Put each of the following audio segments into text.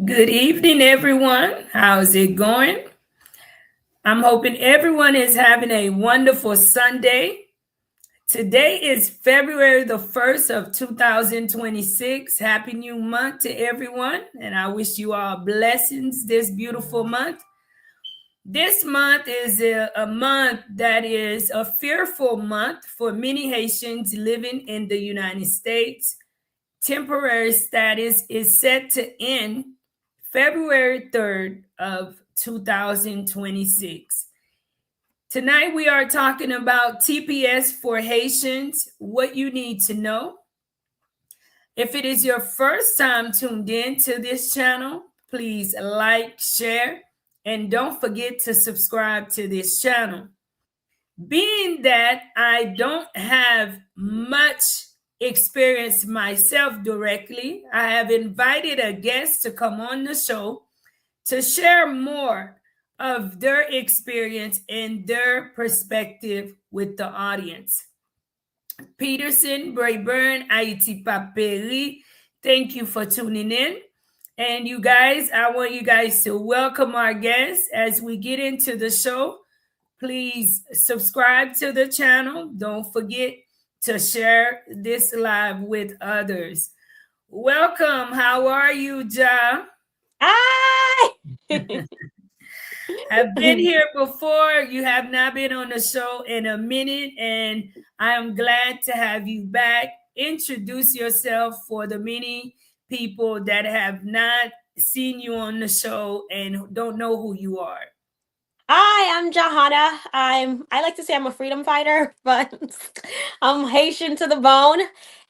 Good evening, everyone. How's it going? I'm hoping everyone is having a wonderful Sunday. Today is February the 1st of 2026. Happy new month to everyone, and I wish you all blessings this beautiful month. This month is a month that is a fearful month for many Haitians living in the United States. Temporary status is set to end February 3rd of 2026. Tonight we are talking about TPS for Haitians, what you need to know. If it is your first time tuned in to this channel, please like, share, and don't forget to subscribe to this channel. Being that I don't have much experience myself directly, I have invited a guest to come on the show to share more of their experience and their perspective with the audience. Peterson, Brayburn, Haiti Paperi, thank you for tuning in. And you guys, I want you guys to welcome our guests as we get into the show. Please subscribe to the channel. Don't forget to share this live with others. Welcome. How are you, Ja? Hi! I've been here before. You have not been on the show in a minute, and I am glad to have you back. Introduce yourself for the many people that have not seen you on the show and don't know who you are. Hi, I'm Johanna. I like to say I'm a freedom fighter, but I'm Haitian to the bone.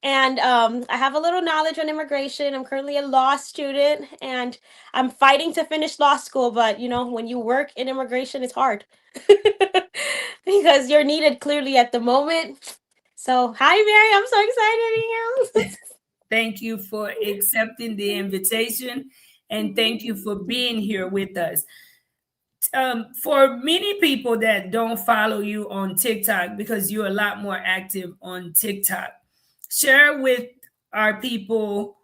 And I have a little knowledge on immigration. I'm currently a law student and I'm fighting to finish law school, but when you work in immigration, it's hard. Because you're needed clearly at the moment. So hi Mary, I'm so excited to be here. Thank you for accepting the invitation and thank you for being here with us. For many people that don't follow you on TikTok, because you're a lot more active on TikTok, share with our people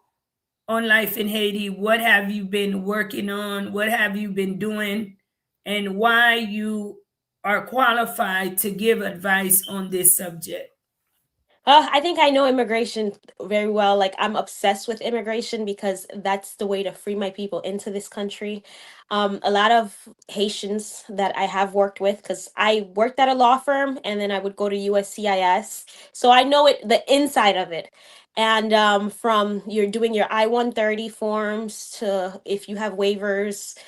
on Life in Haiti what have you been working on, what have you been doing, and why you are qualified to give advice on this subject. I think I know immigration very well. Like, I'm obsessed with immigration because that's the way to free my people into this country. A lot of Haitians that I have worked with, because I worked at a law firm and then I would go to USCIS. So I know it, the inside of it. And from you're doing your I-130 forms to if you have waivers,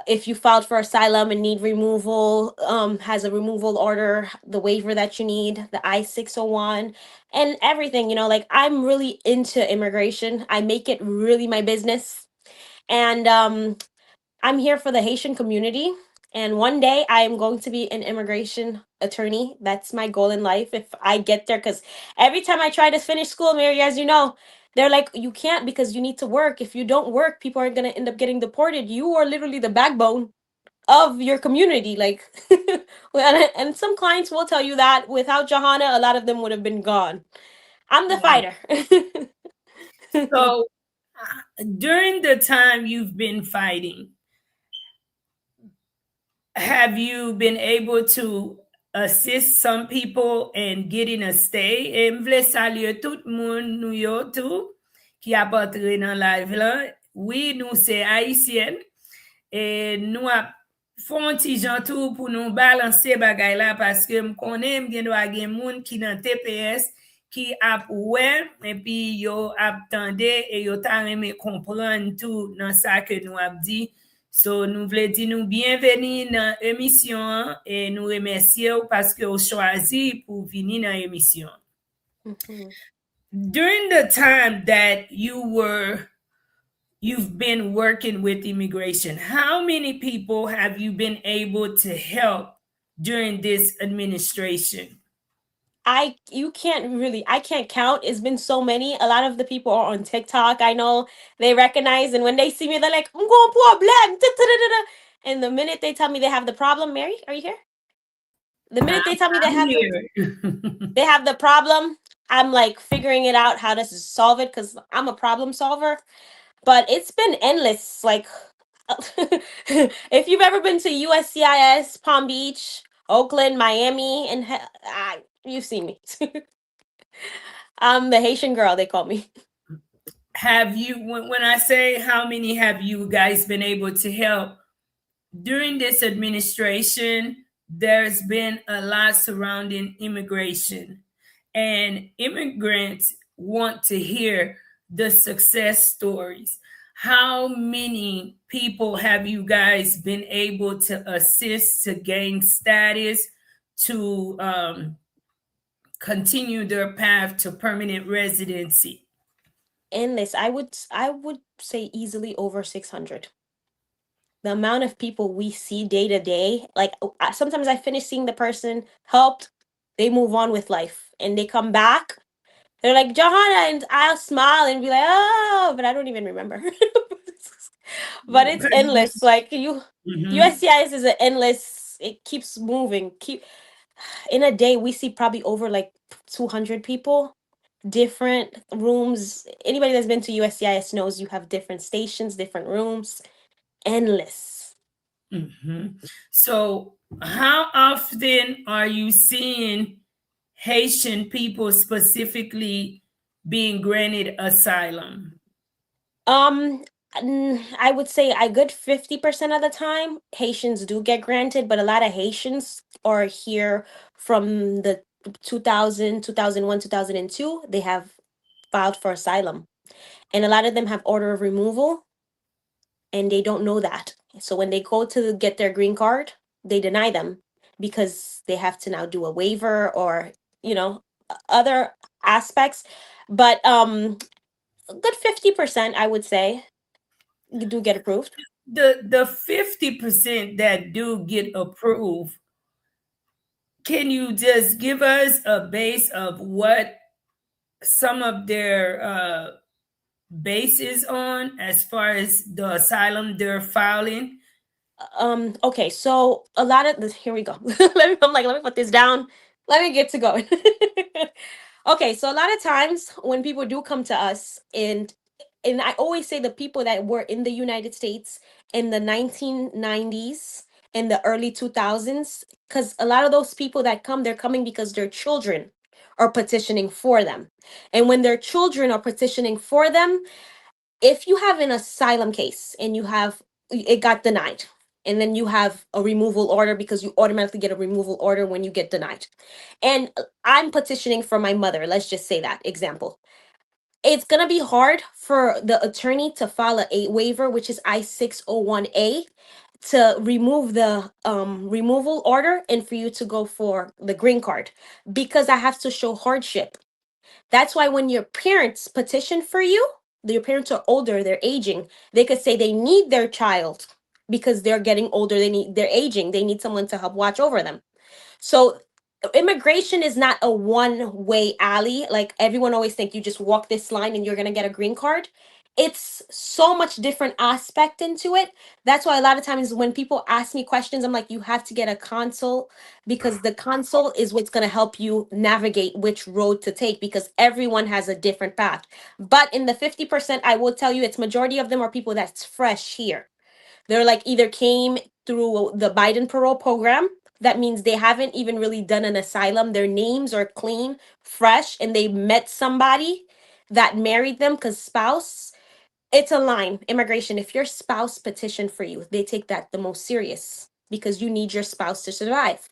if you filed for asylum and need removal, has a removal order, the waiver that you need, the I-601, and everything. Like, I'm really into immigration. I make it really my business. And I'm here for the Haitian community. And one day I am going to be an immigration attorney. That's my goal in life if I get there. Because every time I try to finish school, Mary, as you know, they're like, you can't because you need to work. If you don't work, people are going to end up getting deported. You are literally the backbone of your community. Like, and some clients will tell you that without Johanna, a lot of them would have been gone. I'm the Wow. fighter. So, during the time you've been fighting, have you been able to assist some people in getting a stay? Et m'vle saluer tout moun nou yo tout qui a rentré dans live là. Oui, nous c'est haïtien et nous a font ti jan tout pour nous balancer bagay là parce que m konnen m gen do gen moun qui dans TPS qui ap ouais et puis yo ap tande et yo ta reme comprendre tout dans ça que nous ap dit. So, nous voulons dire nous bienvenue dans l'émission et nous remercions parce que vous choisi pour venir dans l'émission. Mhm. During the time that you've been working with immigration, how many people have you been able to help during this administration? I can't count. It's been so many. A lot of the people are on TikTok. I know they recognize, and when they see me, they're like, "I'm going problem." And the minute they tell me they have the problem, Mary, are you here? The minute they tell me I'm here. they have the problem, I'm like figuring it out how to solve it because I'm a problem solver. but it's been endless. Like, if you've ever been to USCIS, Palm Beach, Oakland, Miami, and you've seen me. I'm the Haitian girl, they call me. Have you, when I say how many have you guys been able to help during this administration? There's been a lot surrounding immigration, and immigrants want to hear the success stories. How many people have you guys been able to assist to gain status, to continue their path to permanent residency? Endless. I would say easily over 600. The amount of people we see day to day, like, sometimes I finish seeing the person helped, they move on with life, and they come back. They're like, Johanna, and I'll smile and be like, oh, but I don't even remember. But it's endless. Like, Mhm. USCIS is an endless. It keeps moving. Keep In a day we see probably over like 200 people, different rooms. Anybody that's been to USCIS knows you have different stations, different rooms, endless. So, how often are you seeing Haitian people specifically being granted asylum? Um, I would say a good 50% of the time, Haitians do get granted, but a lot of Haitians are here from the 2000, 2001, 2002. They have filed for asylum. And a lot of them have order of removal, and they don't know that. So when they go to get their green card, they deny them because they have to now do a waiver or, other aspects. But a good 50%, I would say, do get approved. The 50% that do get approved, can you just give us a base of what some of their bases on as far as the asylum they're filing? Okay, so a lot of this, here we go. Let me put this down. Let me get to going. Okay, so a lot of times when people do come to us, and I always say the people that were in the United States in the 1990s and the early 2000s, because a lot of those people that come, they're coming because their children are petitioning for them. And when their children are petitioning for them, if you have an asylum case and it got denied, and then you have a removal order because you automatically get a removal order when you get denied, and I'm petitioning for my mother, let's just say that example, it's going to be hard for the attorney to file a waiver, which is I-601A, to remove the removal order and for you to go for the green card, because I have to show hardship. That's why when your parents petition for you, your parents are older, they're aging, they could say they need their child because they're getting older, they're aging, they need someone to help watch over them. So immigration is not a one way alley. Like, everyone always think you just walk this line and you're going to get a green card. It's so much different aspect into it. That's why a lot of times when people ask me questions, I'm like, you have to get a consult, because the consult is what's going to help you navigate which road to take, because everyone has a different path. But in the 50%, I will tell you, it's majority of them are people that's fresh here. They're like either came through the Biden parole program. That means they haven't even really done an asylum. Their names are clean, fresh, and they met somebody that married them because spouse. It's a line, immigration. If your spouse petitioned for you, they take that the most serious because you need your spouse to survive.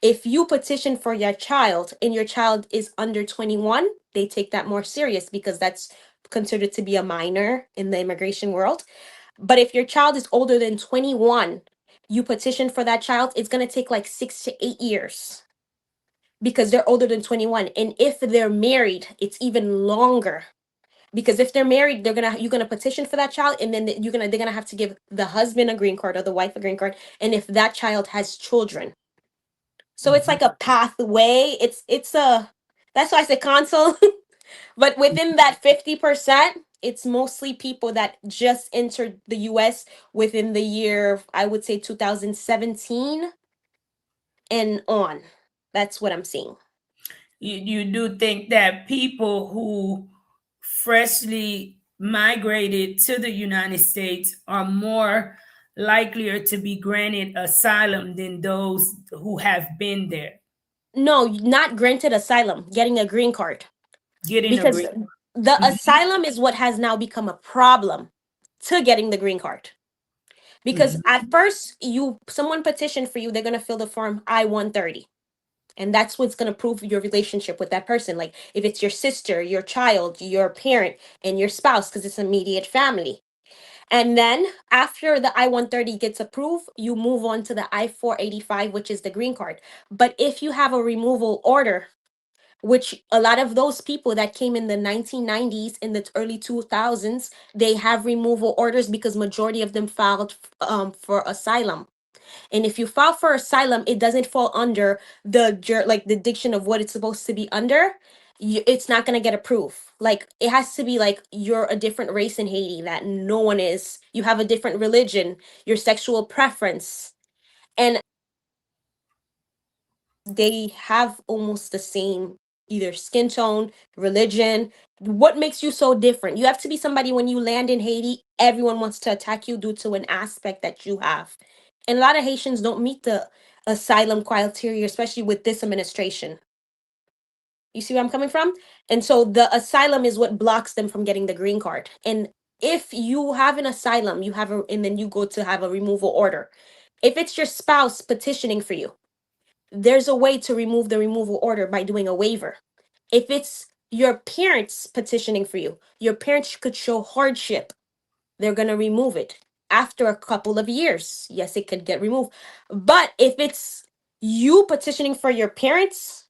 If you petition for your child and your child is under 21, they take that more serious because that's considered to be a minor in the immigration world. But if your child is older than 21, you petition for that child, it's going to take like 6 to 8 years because they're older than 21. And if they're married, it's even longer. Because if they're married, you're gonna petition for that child, and then they're gonna have to give the husband a green card or the wife a green card, and if that child has children, so it's like a pathway. It's a That's why I said console. But within that 50%, it's mostly people that just entered the US within the year, I would say 2017 and on. That's what I'm seeing. You do think that people who freshly migrated to the United States are more likelier to be granted asylum than those who have been there No, not granted asylum, getting a green card. getting a Because green. the Mhm, asylum is what has now become a problem to getting the green card. Because mhm, at first, someone petitioned for you, they're gonna fill the form I-130. And that's what's gonna prove your relationship with that person. Like if it's your sister, your child, your parent, and your spouse, because it's immediate family. And then after the I-130 gets approved, you move on to the I-485, which is the green card. But if you have a removal order, which a lot of those people that came in the 1990s, in the early 2000s, they have removal orders because majority of them filed for asylum. And if you file for asylum, it doesn't fall under like the diction of what it's supposed to be under. It's not going to get approved. Like it has to be like you're a different race in Haiti that no one is. You have a different religion, your sexual preference, and they have almost the same either skin tone, religion. What makes you so different? You have to be somebody when you land in Haiti, everyone wants to attack you due to an aspect that you have. And a lot of Haitians don't meet the asylum criteria, especially with this administration. You see where I'm coming from? And so the asylum is what blocks them from getting the green card. And if you have an asylum, and then you go to have a removal order. If it's your spouse petitioning for you, there's a way to remove the removal order by doing a waiver. If it's your parents petitioning for you, your parents could show hardship. They're going to remove it after a couple of years. Yes, it could get removed. But if it's you petitioning for your parents,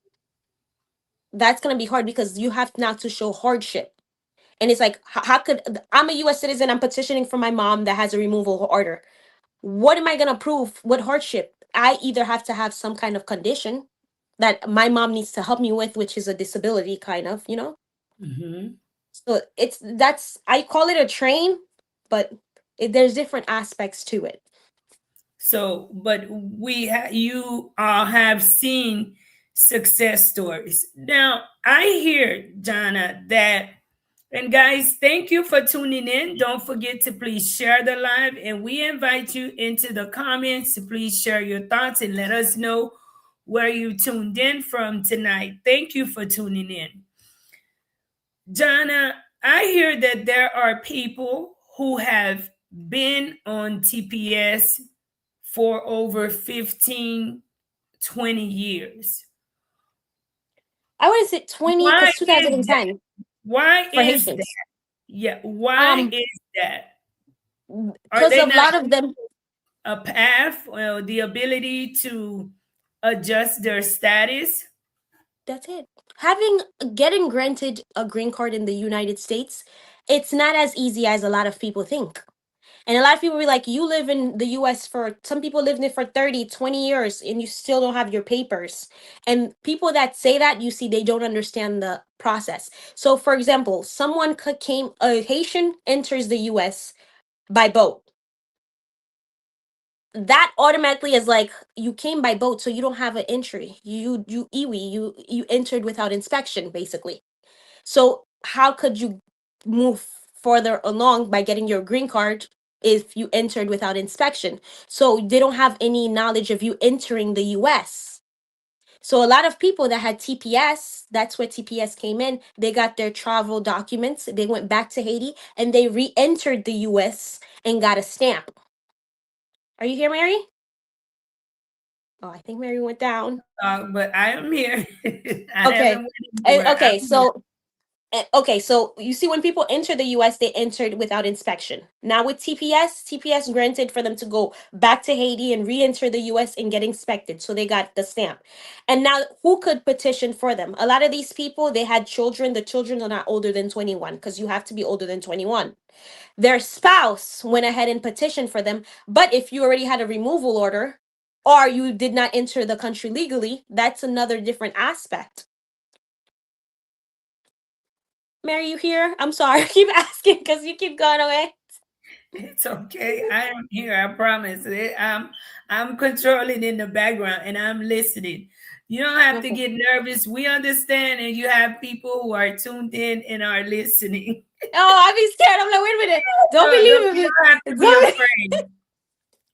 that's going to be hard because you have now to show hardship. And it's like, how could I'm a US citizen, I'm petitioning for my mom that has a removal order. What am I going to prove? What hardship? I either have to have some kind of condition that my mom needs to help me with, which is a disability kind of. mhm. So that's I call it a train, but there's different aspects to it. So, but you all have seen success stories. Now, I hear, Jana, that, and guys, thank you for tuning in. Don't forget to please share the live, and we invite you into the comments to please share your thoughts and let us know where you tuned in from tonight. Thank you for tuning in. Jana, I hear that there are people who have been on TPS for over 15, 20 years. I would say 20 Why because is that? 2010 Why for is that? Haitians. Yeah, why Um, is that? Are because they a not lot of them, a path or the ability to adjust their status? that's it. Getting granted a green card in the United States, it's not as easy as a lot of people think. And a lot of people be like, you live in the US some people live in it for 30, 20 years and you still don't have your papers. And people that say that, you see, they don't understand the process. So, for example, a Haitian enters the US by boat. That automatically is like you came by boat, so you don't have an entry. You iwi, you entered without inspection, basically. So how could you move further along by getting your green card if you entered without inspection? So they don't have any knowledge of you entering the US. So a lot of people that had TPS, that's where TPS came in, they got their travel documents, they went back to Haiti and they re-entered the US and got a stamp. Are you here, Mary? Oh, I think Mary went down. But I am here. I haven't Okay. went anywhere. Okay, I'm here. so you see when people enter the US, they entered without inspection. Now with TPS granted for them to go back to Haiti and re-enter the US and get inspected. So they got the stamp. And now who could petition for them? A lot of these people, they had children. The children are not older than 21 because you have to be older than 21. Their spouse went ahead and petitioned for them. But if you already had a removal order or you did not enter the country legally, that's another different aspect. Mary, you here? I'm sorry. I keep asking because you keep going away. It's okay. I am here. I promise. I'm controlling in the background and I'm listening. You don't have to Okay. get nervous. We understand, and you have people who are tuned in and are listening. Oh, I'd be scared. I'm like, wait a minute. Don't No, believe you me. don't have to be Don't- afraid.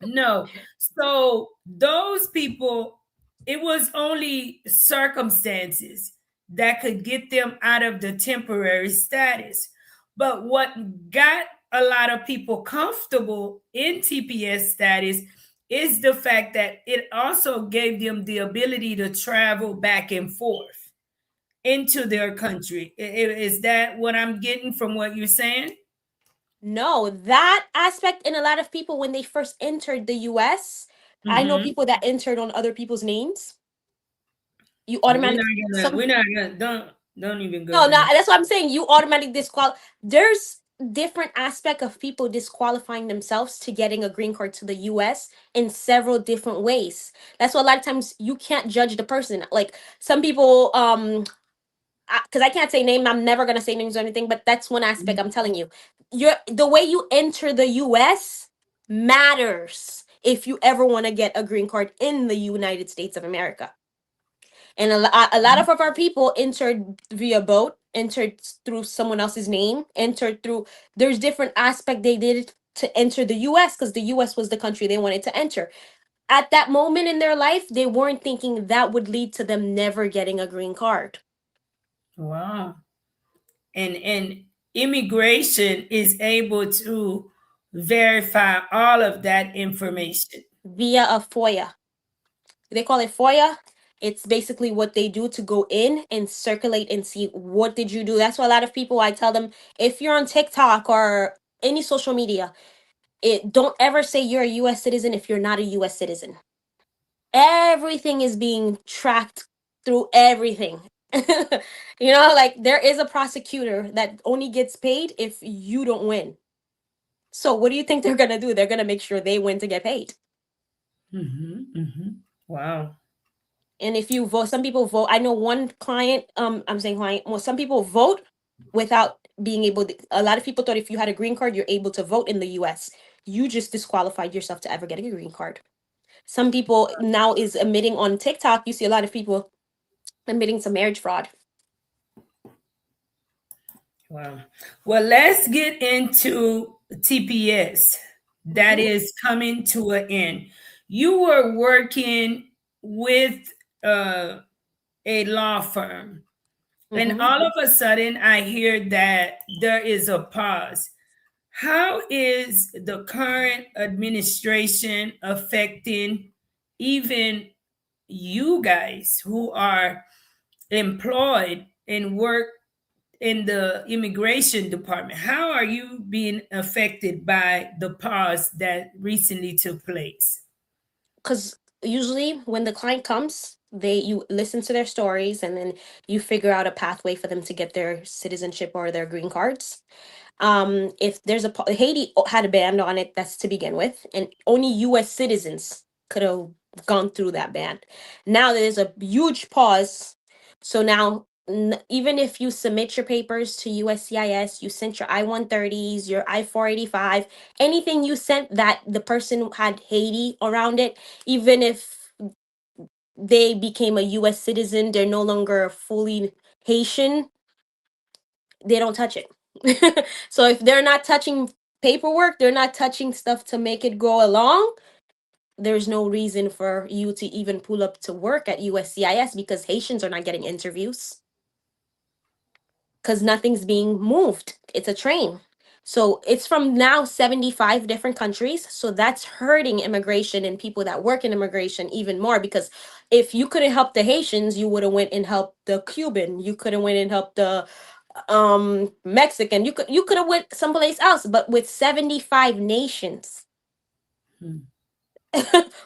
No. So those people, it was only circumstances that could get them out of the temporary status. But what got a lot of people comfortable in TPS status is the fact that it also gave them the ability to travel back and forth into their country. Is that what I'm getting from what you're saying? No, that aspect in a lot of people when they first entered the US, I know Mm-hmm. people that entered on other people's names. You We're automatically not gonna. some We're not gonna. Don't even go no, no, there. that's what I'm saying. You automatically there's different aspect of people disqualifying themselves to getting a green card to the US in several different ways. That's why a lot of times you can't judge the person. Like some people because I can't say name, I'm never gonna say names or anything, but that's one aspect I'm telling you. The way you enter the US matters if you ever want to get a green card in the United States of America. And a lot of our people entered via boat, entered through someone else's name, entered through there's different aspect they did to enter the US because the US was the country they wanted to enter. At that moment in their life, they weren't thinking that would lead to them never getting a green card. Wow. And immigration is able to verify all of that information. Via a FOIA. They call it FOIA. It's basically what they do to go in and circulate and see what did you do. That's why a lot of people I tell them if you're on TikTok or any social media, don't ever say you're a US citizen if you're not a US citizen. Everything is being tracked through everything. Like there is a prosecutor that only gets paid if you don't win. So what do you think they're gonna do? They're gonna make sure they win to get paid. Wow. And if you vote, some people vote. I know one client, I'm saying client, well, some people vote without being able to, a lot of people thought if you had a green card, you're able to vote in the US. You just disqualified yourself to ever getting a green card. Some people now is admitting on TikTok, you see a lot of people admitting to marriage fraud. Wow. Well, let's get into TPS that Hmm. is coming to an end. You were working with uh, a law firm, and Hmm. all of a sudden, I hear that there is a pause. How is the current administration affecting even you guys who are employed and work in the immigration department? How are you being affected by the pause that recently took place? Because usually when the client comes, you listen to their stories and then you figure out a pathway for them to get their citizenship or their green cards. If there's Haiti had a ban on it, that's to begin with, and only US citizens could have gone through that ban. Now there's a huge pause. So now even if you submit your papers to USCIS, you sent your I-130s, your I-485, anything you sent that the person had Haiti around it, even if they became a US citizen, they're no longer fully Haitian, they don't touch it. So if they're not touching paperwork, they're not touching stuff to make it go along, there's no reason for you to even pull up to work at USCIS because Haitians are not getting interviews because nothing's being moved. It's a train. So it's from now 75 different countries. So that's hurting immigration and people that work in immigration even more because if you couldn't help the Haitians, you would have went and helped the Cuban. You could have went and helped the Mexican. You could have went someplace else, but with 75 nations, Hmm.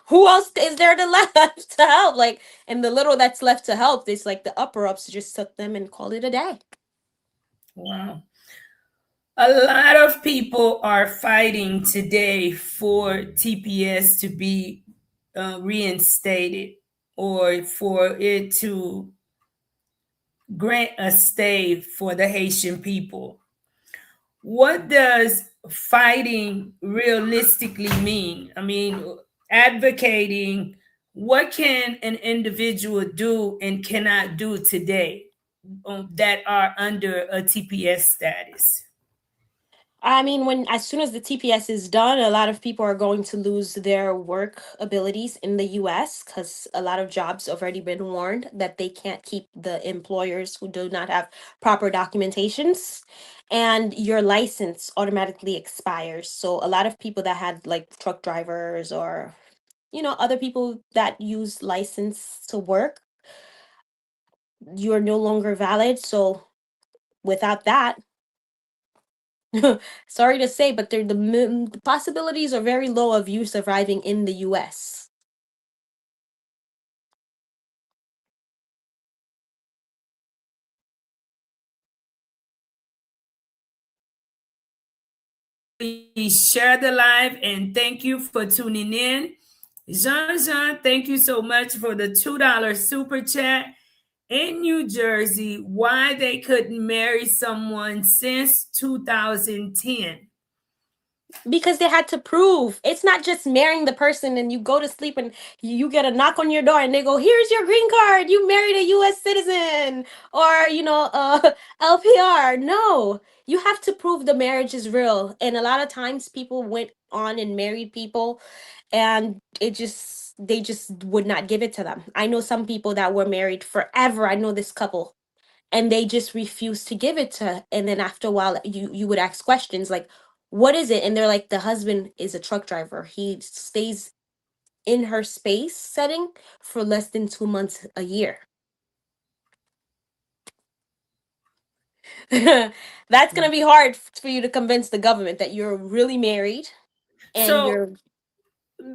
who else is there to left to help? Like, and the little that's left to help, it's like the upper ups just took them and called it a day. Wow. A lot of people are fighting today for TPS to be reinstated or for it to grant a stay for the Haitian people. What does fighting realistically mean? I mean, advocating, what can an individual do and cannot do today that are under a TPS status? I mean, when as soon as the TPS is done, a lot of people are going to lose their work abilities in the US because a lot of jobs have already been warned that they can't keep the employers who do not have proper documentations, and your license automatically expires. So a lot of people that had like truck drivers or other people that use license to work, you're no longer valid. So without that, sorry to say, but the possibilities are very low of you surviving in the US. Please share the live and thank you for tuning in. Jean, thank you so much for the $2 super chat. In New Jersey, why they couldn't marry someone since 2010. Because they had to prove it's not just marrying the person and you go to sleep and you get a knock on your door and they go, here's your green card, you married a US citizen, or LPR. No, you have to prove the marriage is real. And a lot of times people went on and married people and they just would not give it to them. I know some people that were married forever. I know this couple, and they just refuse to give it to, and then after a while you would ask questions like, what is it? And they're like, the husband is a truck driver, he stays in her space setting for less than 2 months a year. That's going to be hard for you to convince the government that you're really married and So, you're.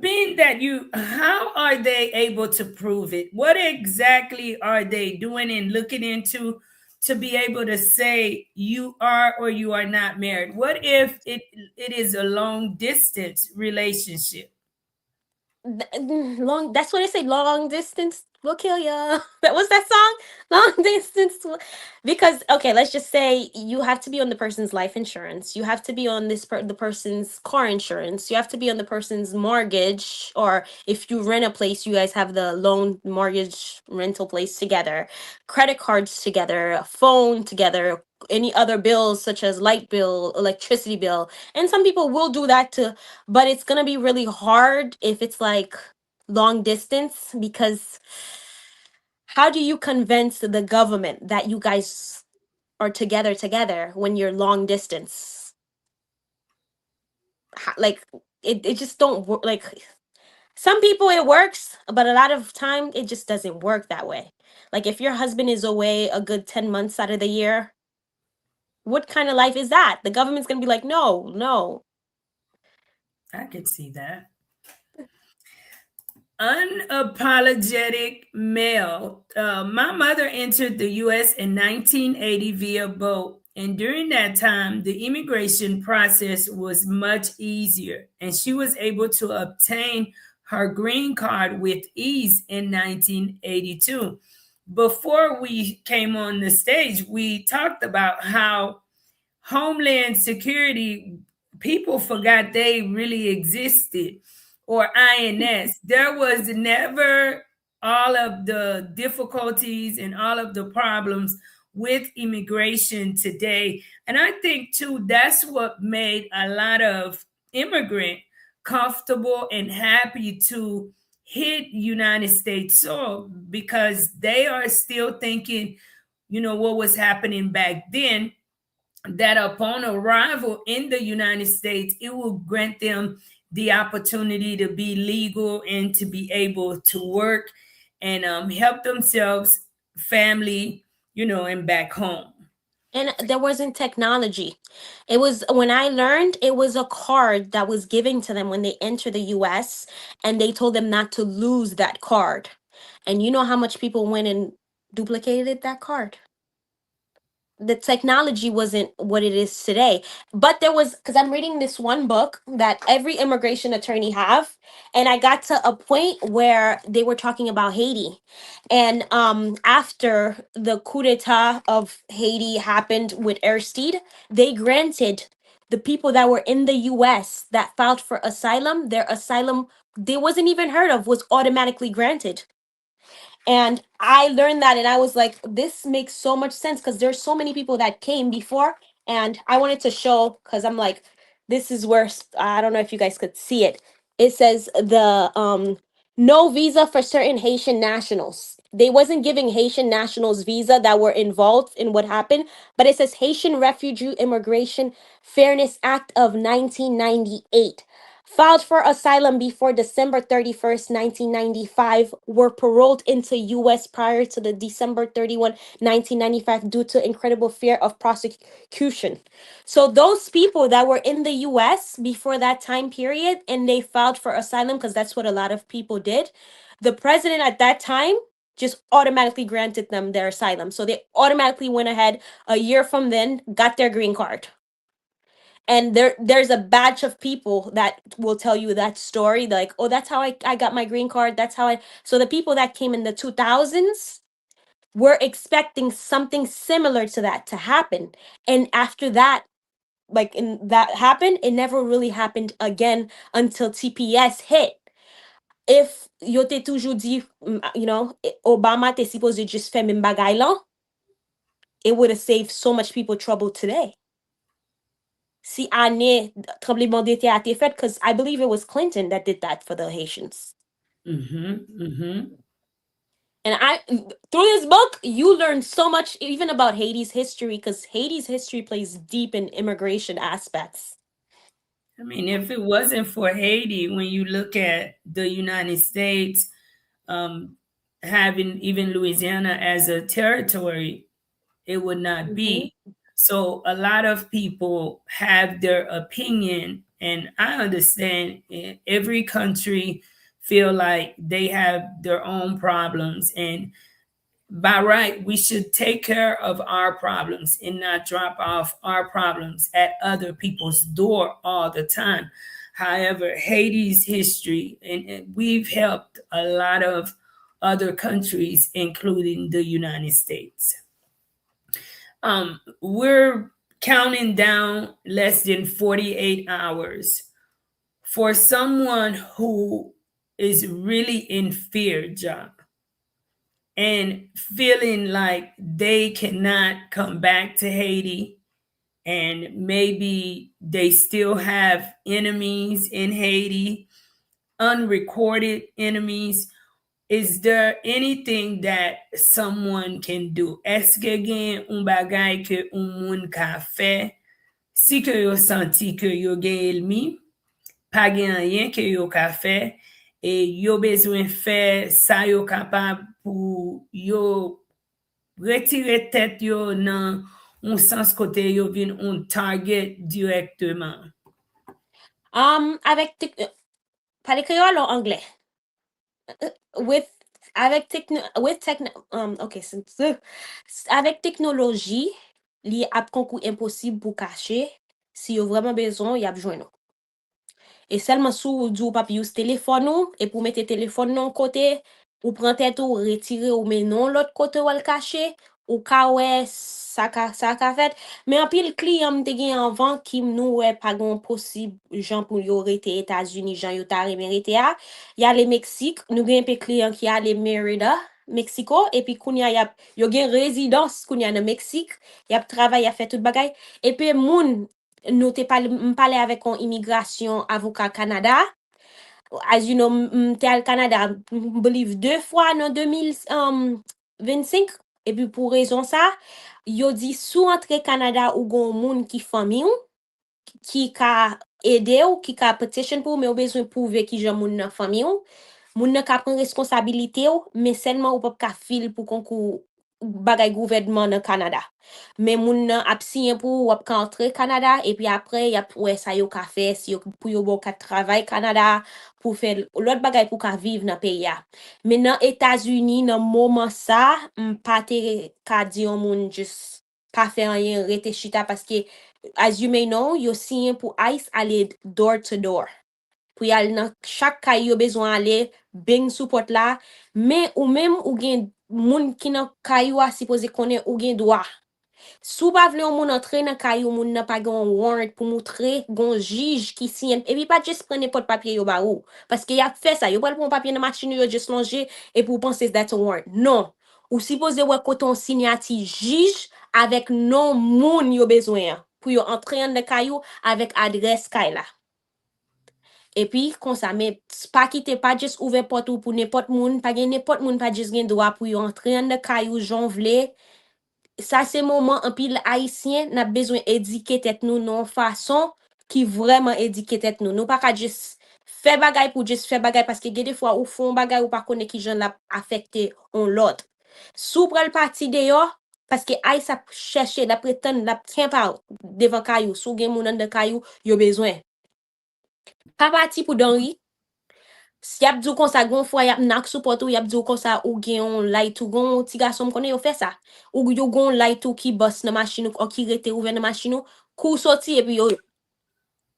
being that how are they able to prove it? What exactly are they doing and looking into to be able to say you are or you are not married? What if it is a long distance relationship? Long, that's what I say, long distance will kill ya. That was that song, long distance because okay, let's just say you have to be on the person's life insurance, you have to be on the person's car insurance, you have to be on the person's mortgage, or if you rent a place, you guys have the loan mortgage rental place together, credit cards together, a phone together, any other bills such as light bill, electricity bill. And some people will do that too, but it's gonna be really hard if it's like long distance, because how do you convince the government that you guys are together when you're long distance? Like it just don't work. Like some people it works, but a lot of time it just doesn't work that way. Like if your husband is away a good 10 months out of the year, what kind of life is that? The government's gonna be like, no, no. I could see that. Unapologetic male. My mother entered the U.S. in 1980 via boat, and during that time, the immigration process was much easier, and she was able to obtain her green card with ease in 1982. Before we came on the stage, we talked about how Homeland Security, people forgot they really existed, or INS. There was never all of the difficulties and all of the problems with immigration today. And I think, too, that's what made a lot of immigrant comfortable and happy to hit United States soil, because they are still thinking, what was happening back then, that upon arrival in the United States, it will grant them the opportunity to be legal and to be able to work and help themselves, family, and back home. And there wasn't technology. It was, when I learned, it was a card that was given to them when they enter the US, and they told them not to lose that card. And you know how much people went and duplicated that card? The technology wasn't what it is today, but there was, because I'm reading this one book that every immigration attorney have, and I got to a point where they were talking about Haiti, and after the coup d'etat of Haiti happened with Aristide, they granted the people that were in the US that filed for asylum, their asylum they wasn't even heard of was automatically granted. And I learned that and I was like, this makes so much sense, because there's so many people that came before And I wanted to show, because I'm like, this is where I don't know if you guys could see it. It says the no visa for certain Haitian nationals. They wasn't giving Haitian nationals visa that were involved in what happened, but it says Haitian Refugee Immigration Fairness Act of 1998. Filed for asylum before December 31st, 1995, were paroled into US prior to the December 31, 1995 due to incredible fear of prosecution. So those people that were in the US before that time period and they filed for asylum, because that's what a lot of people did, the president at that time just automatically granted them their asylum. So they automatically went ahead a year from then, got their green card. And there's a batch of people that will tell you that story, like, oh, that's how I got my green card. That's how I. So the people that came in the 2000s were expecting something similar to that to happen. And after that, like in that happened, it never really happened again until TPS hit. If yo te toujou di, Obama te supposed to just fè men bagay lan, it would have saved so much people trouble today. Si ane tremblement d'été a été fait, because I believe it was Clinton that did that for the Haitians. And through this book, you learn so much even about Haiti's history, because Haiti's history plays deep in immigration aspects. I mean, if it wasn't for Haiti, when you look at the United States having even Louisiana as a territory, it would not be. So a lot of people have their opinion, and I understand every country feel like they have their own problems, and by right, we should take care of our problems and not drop off our problems at other people's door all the time. However, Haiti's history, and we've helped a lot of other countries, including the United States. We're counting down less than 48 hours for someone who is really in fear, job, and feeling like they cannot come back to Haiti, and maybe they still have enemies in Haiti, unrecorded enemies. Is there anything that someone can do? Est-ce que gen un bagay ke un moun ka fe? Si ke yo santi ke yo gen elmi, pa gen anyen ke yo ka fe, e yo bezwen fe sa yo kapab pou yo retire tet yo nan un sens kote yo vin un target direktman. Avec parle créole ou anglais? With avec avec technologie, li ap konkou impossible pour cacher. Si yo vraiment besoin, y a besoin nou. Et seulement sous ou pas use téléphone ou, et pour mettre téléphone non côté, ou prendre tête ou retirer ou mais non l'autre côté ou le cacher, ou ka ouais ça ka fait. Mais en pile client m'te gen avant qui nous ouais pas gon possible gens pour yo rete États-Unis, gens yo ta mérité a. Y a les Mexique, nous gen pe client qui a les Merida, Mexico, et puis kounya y a yo gen résidence kounya dans Mexique, y a travail a fait tout bagay, et puis moun nous te parlé avec un immigration avocat Canada. As you know, m'te al Canada, believe 2 fois en 2025. Et puis pour raison ça, yo dit sous entre Canada ou gon moun qui famille ou, qui ka aider ou qui ka petition pour mais ou besoin prouver qui jan moun nan famille ou. Moun nan ka prendre responsabilité ou, mais seulement ou pas ka fil pour concours bagay gouvernement dans Canada. Mais moun nan ap signé pour ou ap ka entrer Canada, et puis après y a ouais ça yo ka fait si yo pour yo bon ka travail Canada pour faire l'autre bagay pour ka vivre dans pays ya. Mais dans États-Unis dans moment ça, pas te ka di on moun juste pas faire rien rete chita parce que as you may know, yo signé pour ICE aller door to door. Pour y aller dans chaque cas yo besoin aller bing support là, mais ou même ou gen moun qui nan kayou a supposé connaît ou gen droit. Sou pa vle moun entrer dans kayou moun nan pa gen warrant pour montrer gon juge qui signe, et puis pas juste prendre n'importe papier yo ba ou parce que y a fait ça, yo pas prendre papier dans machine yo juste longer et pour penser that's a warrant. Non, ou supposé ouais coton signati juge avec non moun yo besoin pour yo entrer en de kayou avec adresse kay la. Et puis, comme ça, mais pas quitter, pas juste ouvrir porte pour n'importe moun, pas gen n'importe moun, pas juste gen droit pour yo entrer en de kayou, j'en vle. Ça, c'est moment, en pile haïtien, n'a besoin d'éduquer tête nous, non façon qui vraiment éduquer tête nous. Nous pas qu'à juste faire bagay pour juste faire bagay parce que des fois, ou font bagay ou pas connaît qui j'en l'a affecté on l'autre. Sous le parti d'ailleurs, parce que Aïe a cherché, la prétend, la tient pas devant Caillou, sous gen moun de Caillou, yo besoin. Pas parti pour Donri. Si y a dit comme ça, gon fois y a nak support ou y a dit comme ça, ou gen on light ou gon ti garçon connaît yo fait ça. Ou yo gon light ou qui boss dans machine ou qui rete ouvert dans machine, kou sorti et puis yo.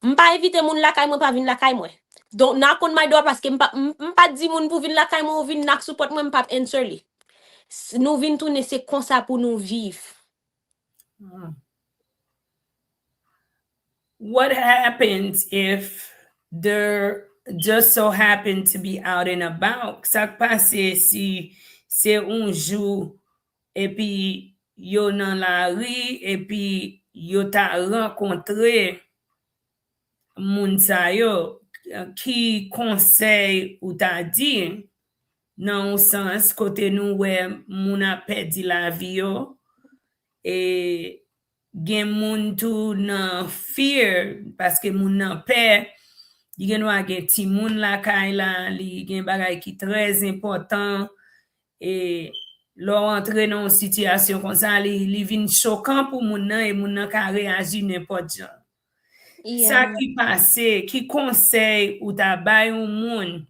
M'pa inviter moun la kay moi pas vinn la kay moi. Donc knock on my door parce que m'pa di moun pour vinn la kay moi ou vinn nak support moi m'pa answer li. Nous vinn tourner c'est comme ça pour nous vivre. What happens if they're just so happen to be out and about? Ça passe si c'est un jour et puis yo dans la rue et puis yo t'a rencontré moun sa yo qui conseil ou t'a dit dans un sens côté nous ouais moun a perdu la vie yo et gen moun tou nan fear parce que moun nan peur li gen wa gen ti moun la kay la li gen bagay ki très important et lor entre dans situation comme ça li vin choquant pour moun nan et moun nan ka réagir n'importe jan. Ça qui passe, qui conseil ou ta bay un moun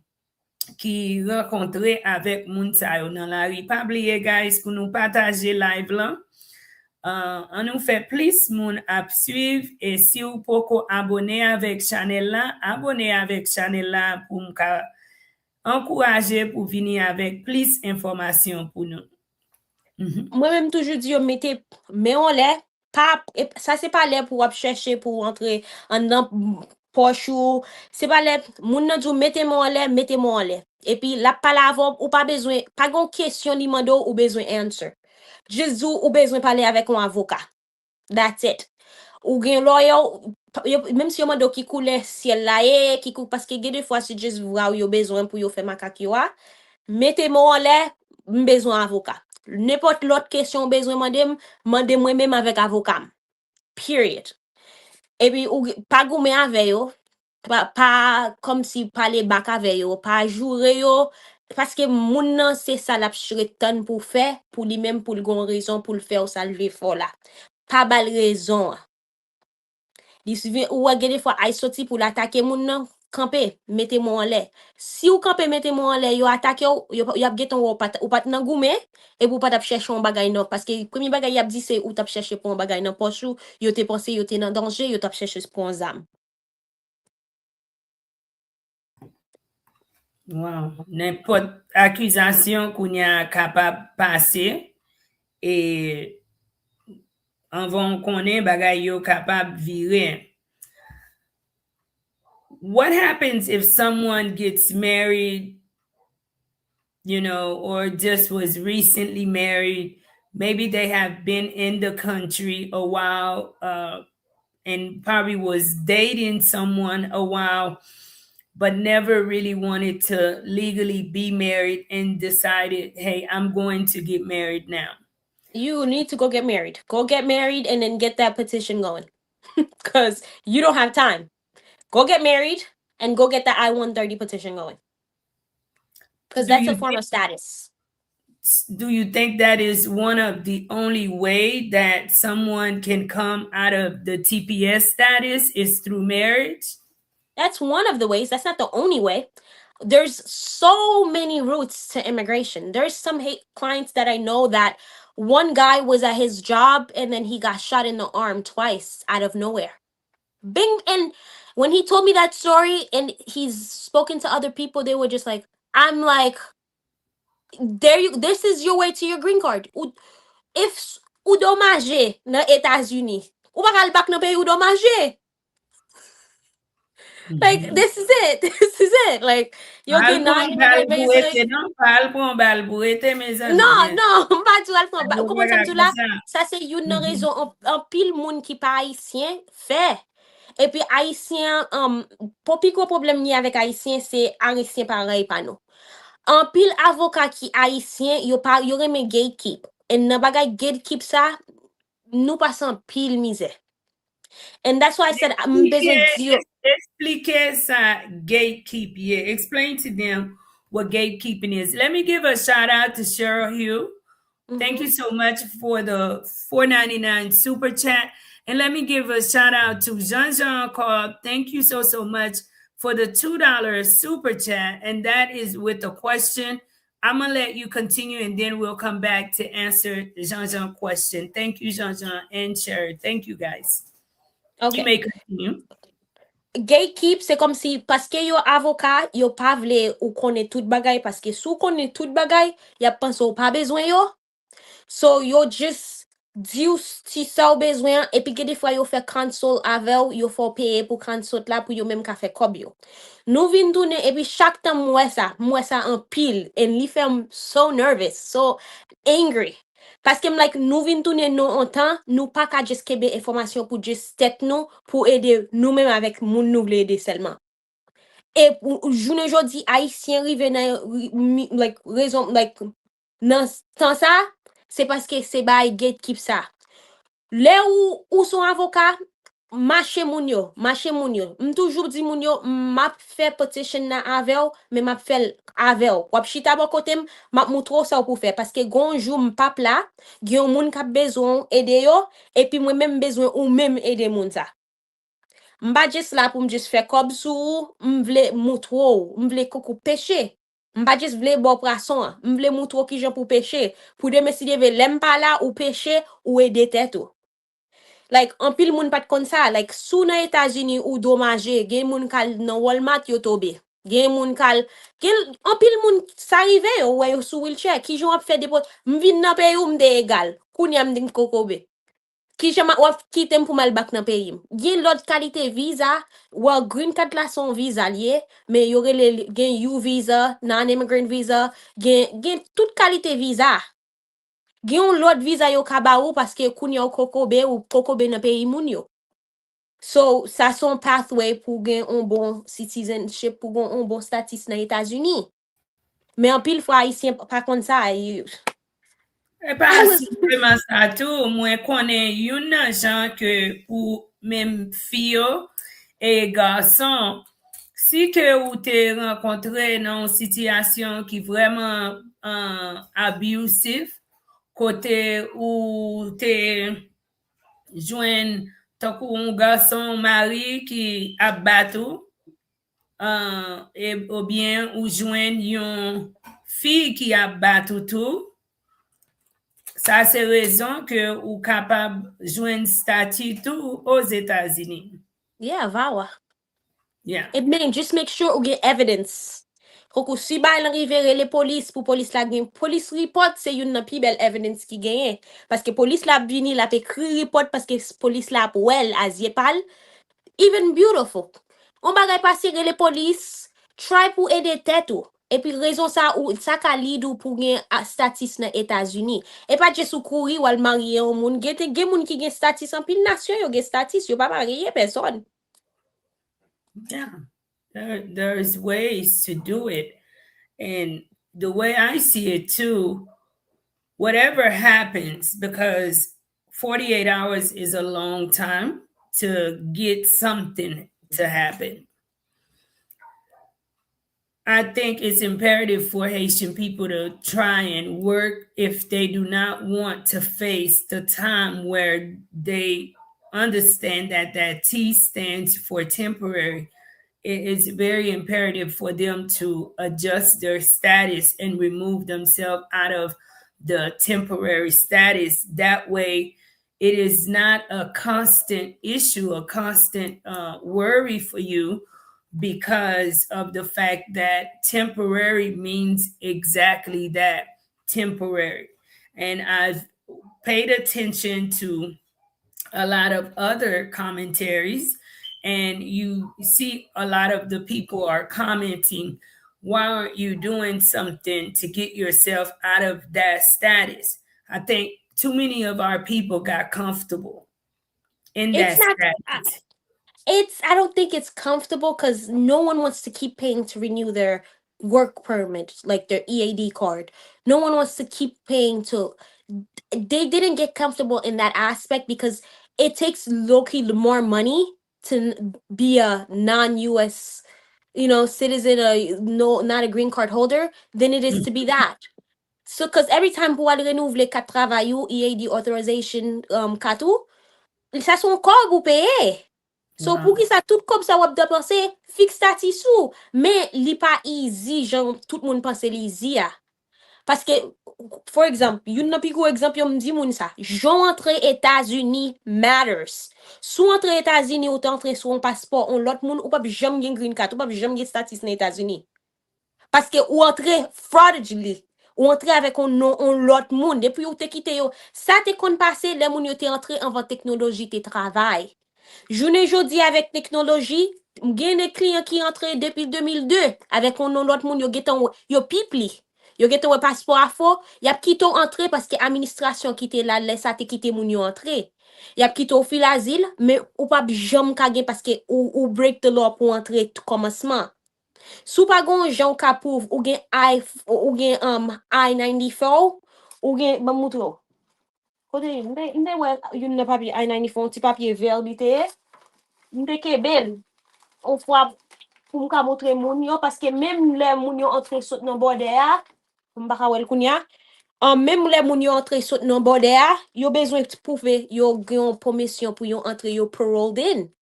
qui rencontré avec moun sa yo dans la rue. Pas oublier guys pour nous partager live là. On nous fait plus moun ap suivre et si vous pouvez abonner avec channel là, abonner avec channel là pour m'ka encourager pour venir avec plus d'informations pour nous. Moi-même toujours dit mettez mais on l'air pas ça c'est pas l'air pour chercher pour entrer en poche ou c'est pas l'air moun nan dit mettez-moi en l'air et puis la parole ou pas besoin pas gon question li mando ou besoin answer juste ou besoin parler avec un avocat. That's it. Ou gen lawyer même si yo mando qui coule ciel là qui coule parce que des fois c'est juste voir yo besoin pour yo faire makaki wa mettez-moi en l'air besoin avocat. N'importe l'autre question besoin mandez moi même avec avocat. Period. Et puis ou pas goumer avec yo, pas comme si parler back avec yo, pas jouer yo parce que moun nan c'est ça la return pour faire pour lui même pour gon raison pour le faire ça lever fort là. Pas bal raison. Li suivent ou gen des fois ay sorti pour l'attaquer moun nan camper mettez-moi en l'air si ou camper mettez-moi en l'air yo attaquer yo a geton ou pas nan goumen et pour pas t'a chercher un bagay non parce que premier bagay y a dit c'est ou t'a chercher pour un bagay non poche yo te pensé yo te dans danger yo t'a chercher pour un zam. Wow, n'importe accusation qu'on y a capable passer et avant qu'on ait bagay yo capable virer. What happens if someone gets married, you know, or just was recently married? Maybe they have been in the country a while and probably was dating someone a while, but never really wanted to legally be married and decided, hey, I'm going to get married now. You need to go get married. Go get married and then get that petition going because you don't have time. Go get married and go get the I-130 petition going. Because that's a form of status. Do you think that is one of the only way that someone can come out of the TPS status is through marriage? That's one of the ways. That's not the only way. There's so many routes to immigration. There's some clients that I know that one guy was at his job and then he got shot in the arm twice out of nowhere. Bing. And when he told me that story and he's spoken to other people, they were just like, I'm like, this is your way to your green card. If ou dommage na États-Unis, ou pa kal bak nan pays ou dommage. Like, Mhm. this is it. This is it. Like, yo Pal gen pou nan an bal immigrant pou visa. ete, non? Pal pou an bal pou ete, me zami. Non, non, mpa djou al fon. Yo Kompon sa baga mdou kon la, sa. sa se yon nan Mhm. rezon an pil moun ki pa haisyen fe. E pi haisyen, po piko problem ni avek haisyen, se haisyen parey pa nou. An pil avoka ki haisyen, yo reme gatekeep. En nan bagay gatekeep sa, nou pasan pil mize. And that's why I said, m bezwen diyo. Explique sa gatekeep. Yeah, explain to them what gatekeeping is. Let me give a shout out to Cheryl Hugh. Thank you so much for the 4.99 super chat. And let me give a shout out to Jean Cobb. Thank you so much for the $2 super chat. And that is with a question. I'm gonna let you continue and then we'll come back to answer the Jean question. Thank you, Jean and Sherry. Thank you guys. You Ok. may continue. Gatekeep, se kom si, paske yo avoka, yo pa vle ou konen tout bagay, paske sou konen tout bagay, ya panso ou pa bezwen yo. So, yo just di ou si sa ou bezwen, epi ge defwa yo fe cancel avew, yo fò peye pou cancel la pou yo menm ka fe kob yo. Nou vin toune, epi chak tan mwen sa an pil, en li fe m so nervous, so angry. Paske m like, nou vin toune nou an tan, nou pa ka just kebe informasyon pou just tet nou, pou ede nou menm avek moun nou vle ede selman. E jounen jodi, Haitien rive nan like, rezon, like, nan tan sa, se paske se bay gatekeep sa. Le ou son avoka, mache moun yo. M toujou di moun yo, map fe petition nan avew, men map fel avew. Wap chita bo kotem, map moutro sa ou pou fe. Paske gonjou m pap la, gyon moun kap bezon ede yo, epi mwen men bezon ou men ede moun sa. Mba jes la pou m jes fe kob sou, m vle moutro, m vle koko peche. Mba jes vle bo prason, m vle moutro ki jan pou peche. Pou de mesi deve lem pa la ou peche ou ede teto. Like, an pil moun pat kon sa, like, sou nan Etats-Unis ou domaje, gen moun kal nan Walmart yo tobe. Gen moun kal, an pil moun sa rive yo, wè yo sou wheelchair, ki jan ap fe depot, m vin nan pe yo m de egal, koun yam din kokobe. Ki jan wap kitem pou mal bak nan pe yim. Gen lot kalite visa, wè green card la son visa liye, men yore gen U visa, non-immigrant visa, gen tout kalite visa. Gen yon lot visa yo kaba ou paske koun yo kokobe ou kokobe nan peyi moun yo. So, sa son pathway pou gen yon bon citizenship, pou gen yon bon status nan Etats-Unis. Men an pil fwa Haitien pa kon sa. E pa I was... simpleman sa tou, mwen konen yon nan jan ke pou menm fiyo e gason, si ke ou te renkontre nan sityasyon ki vreman abusive, kote ou te jwen takou un gason mari ki ap batou, ou bien ou jwen yon fi ki ap batou tou, sa se rezon ke ou kapab jwen stati tou os Etats-Unis. Yeah, vawa. Yeah. Et men, just make sure ou gen evidence. Koko si bay lan rivere le polis pou polis la gen. Polis report se yon nan pi bel evidence ki genye. Paske polis la vini la pe kri report paske polis la ap well as ye pal. Even beautiful. On bagay pase le polis, try pou ede tetou. E pi rezon sa ou sa ka lead ou pou gen status nan Etats-Unis. E pa jes ou kouri ou al marye yon moun. Gen moun ki gen status an pil nasyon yo gen status. Yo pa marye person. Yeah. There's ways to do it. And the way I see it too, whatever happens, because 48 hours is a long time to get something to happen. I think it's imperative for Haitian people to try and work if they do not want to face the time where they understand that that T stands for temporary. It is very imperative for them to adjust their status and remove themselves out of the temporary status. That way, it is not a constant issue, a constant worry for you because of the fact that temporary means exactly that, temporary. And I've paid attention to a lot of other commentaries, and you see a lot of the people are commenting, why aren't you doing something to get yourself out of that status? I think too many of our people got comfortable in It's that not. status. It's I don't think it's comfortable because no one wants to keep paying to renew their work permit, like their EAD card. No one wants to keep paying to. They didn't get comfortable in that aspect because it takes low-key more money to be a non-US, citizen, no, not a green card holder, than it is to be that. So, because every time pour aller renouveler carte travail ou EAD authorization carte ou, ça son corps pour payer. So, Wow. pour qui ça, tout comme ça, wap dépense, fixe status ou. Mais, li pas easy, genre, tout le monde pense li easy, ya. Parce que, for example, yon nan pi gros exemple, yon m'di moun sa, jon entre États-Unis matters. Sou entre États-Unis ou te entre sou un passeport, on lot moun, ou pa jam gen green card, ou pa jam gen status nan États-Unis. Parce que ou entre fraudulently, ou entre avec on lot moun, depuis ou te quitté yo, ça te kon passé, les moun yo te entre avant technologie te travail. Journée jodi avec technologie, gen des clients qui rentrent depuis 2002 avec on lot moun yo getan yo pipli. Yo getan un passeport à faux, y a quitté entrer parce que administration quitté là, laisse ça te quitté moun yo entrer. Y a quitté au fil asile, mais ou pas jam ka gen parce que ou break the law pour entrer tout commencement. Sou pa gon jan ka pouv ou gen I-94 ou gen ban moutro. Kote, mde wè yon ne papye I-94 ti papye verbite mde ke bel. On fwa pou mka moutre moun yo paske mem le moun yo entre sot nan bode a mbaka wel kounya. Mem le moun yo entre sot nan bode a yo bezwen pouve yo gen permission pou yo entre yo paroled in.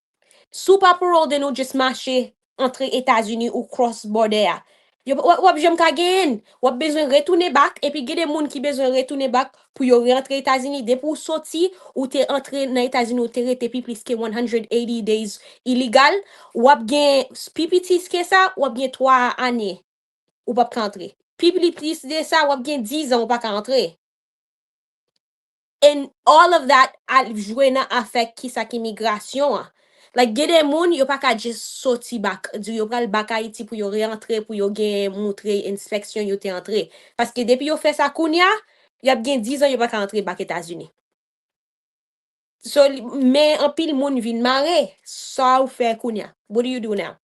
Sou pa parole de nou just marcher entre États-Unis ou cross border. Wap jom ka gen, wap besoin retourner back et puis gen des moun qui besoin retourner back pour yo rentrer États-Unis dès pour sorti ou te entrer dans États-Unis ou te rete pi plus que 180 days illegal, wap gen PPT que ça, wap gen 3 années ou pas rentrer. Pi plus de ça, wap gen 10 ans ou pas rentrer. And all of that a joué nan affect ki sa ki migration. Like, gen de moun, yo pa ka just sorti back, yo pral back Haiti pou yo re-entre, pou yo gen montre inspection yo te entre. Paske depi yo fe sa kounya, yo ap gen 10 ans yo pa ka entre back Etats-Unis. So, men an pil moun vin mare, sa ou fe kounya. What do you do now?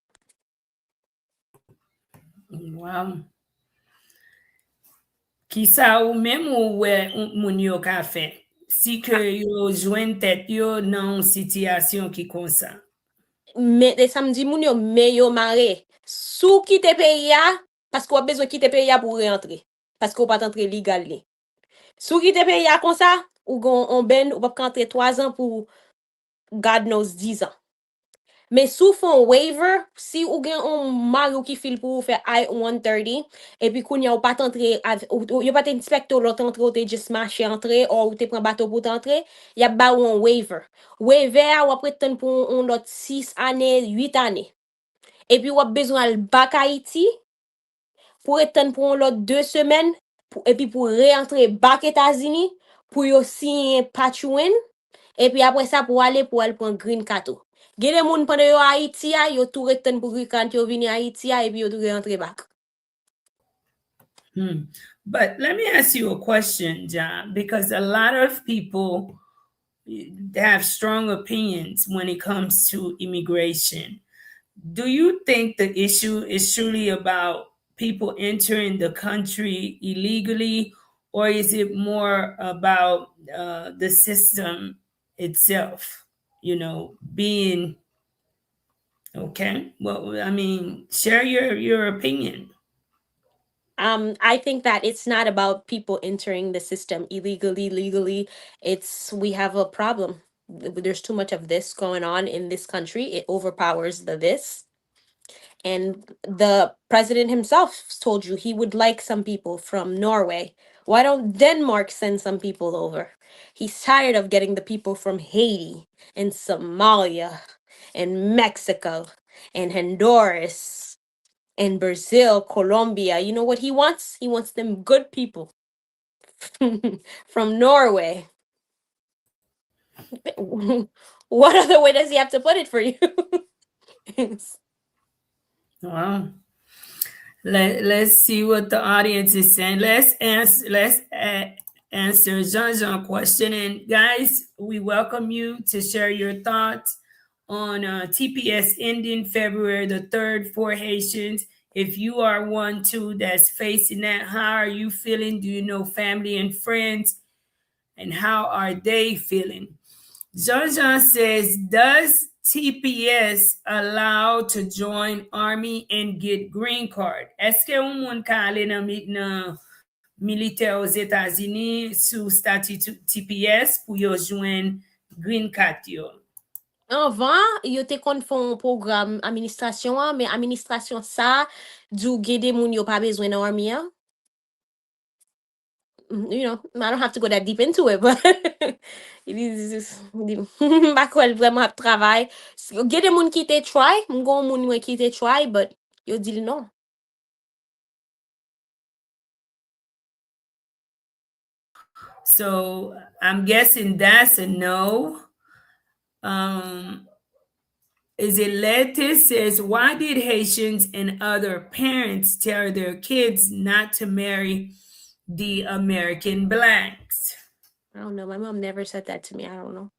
Wow. Ki sa ou même ou wè moun yo ka fè, si ke yo jwen tèt yo nan situation ki kon sa. Mais de samedi moun yo me yo mare. Sou kite pays ya, parce qu'on a besoin quitter pays ya pour rentrer. Parce qu'on pas entrer légal li. Sou kite pays ya comme ça, ou gon on ben ou pas rentrer 3 ans pour God knows 10 ans. Mais sou font waiver, si ou gen on mari ou qui file pour faire I-130 et puis kounya ou pas entrer ou yo pas inspecteur l'autre entrer ou te just marcher entrer ou te prend bateau pour entrer, y a ba ou un waiver. Waiver ou après ten pour on l'autre 6 années, 8 années. Et puis ou a besoin al back Haïti pour attendre pour l'autre 2 semaines et puis pour rentrer back États-Unis pour yo signer patchouin et puis après ça pour aller prendre green card. Gen de moun pendant yo Haïti yo tout reten pour green card yo vini Haïti et puis yo tout rentrer back. But let me ask you a question, John, because a lot of people have strong opinions when it comes to immigration. Do you think the issue is truly about people entering the country illegally, or is it more about the system itself, being okay? Well, I mean, share your opinion. I think that it's not about people entering the system illegally, legally. We have a problem. There's too much of this going on in this country. It overpowers the this. And the president himself told you he would like some people from Norway. Why don't Denmark send some people over? He's tired of getting the people from Haiti and Somalia and Mexico and Honduras and Brazil, Colombia. You know what he wants? He wants them good people from Norway. What other way does he have to put it for you? Wow. Let's see what the audience is saying. Answer Jean question. And guys, we welcome you to share your thoughts on TPS ending February the 3rd for Haitians. If you are one too that's facing that, how are you feeling? Do you know family and friends? And how are they feeling? Jean says, does TPS allow to join army and get green card? Est-ce que on moun ka ale nan militaire aux États-Unis sous statut TPS pour yo joindre green card yo? Avant, yo te kon fon program administrasyon an, men administrasyon sa, dou gede moun yo pa bezwen nan army an. You know, I don't have to go that deep into it, but it is bakwel vreman ap travay. Gede moun ki te try, mgon moun mwen ki te try, but yo dil non. So I'm guessing that's a no. Is it Lettuce says, why did Haitians and other parents tell their kids not to marry the American blacks? I don't know. My mom never said that to me. I don't know.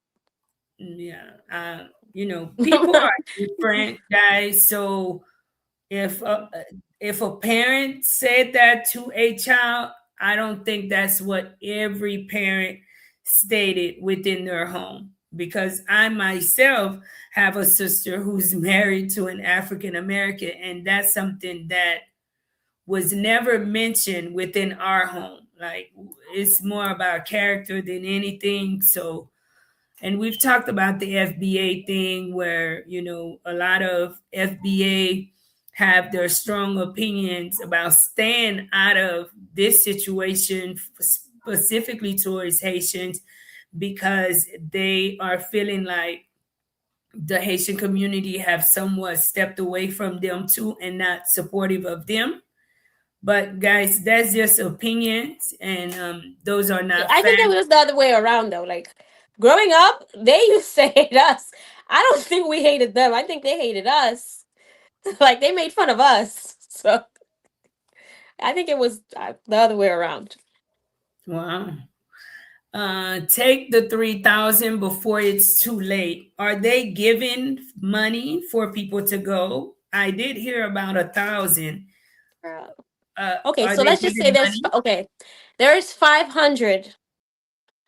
Yeah. People are different, guys. So if a parent said that to a child, I don't think that's what every parent stated within their home. Because I myself have a sister who's married to an African American, and that's something that was never mentioned within our home. Like, it's more about character than anything. So, and we've talked about the FBA thing where, a lot of FBA have their strong opinions about staying out of this situation, specifically towards Haitians, because they are feeling like the Haitian community have somewhat stepped away from them too and not supportive of them. But guys, that's just opinions, and those are not I think it facts. was the other way around though. Like growing up, they used to hate us. I don't think we hated them. I think they hated us. Like they made fun of us. So I think it was the other way around. Wow. Take the 3,000 before it's too late. Are they giving money for people to go? I did hear about 1,000. Okay, Are so they let's just say giving there's money? there's 500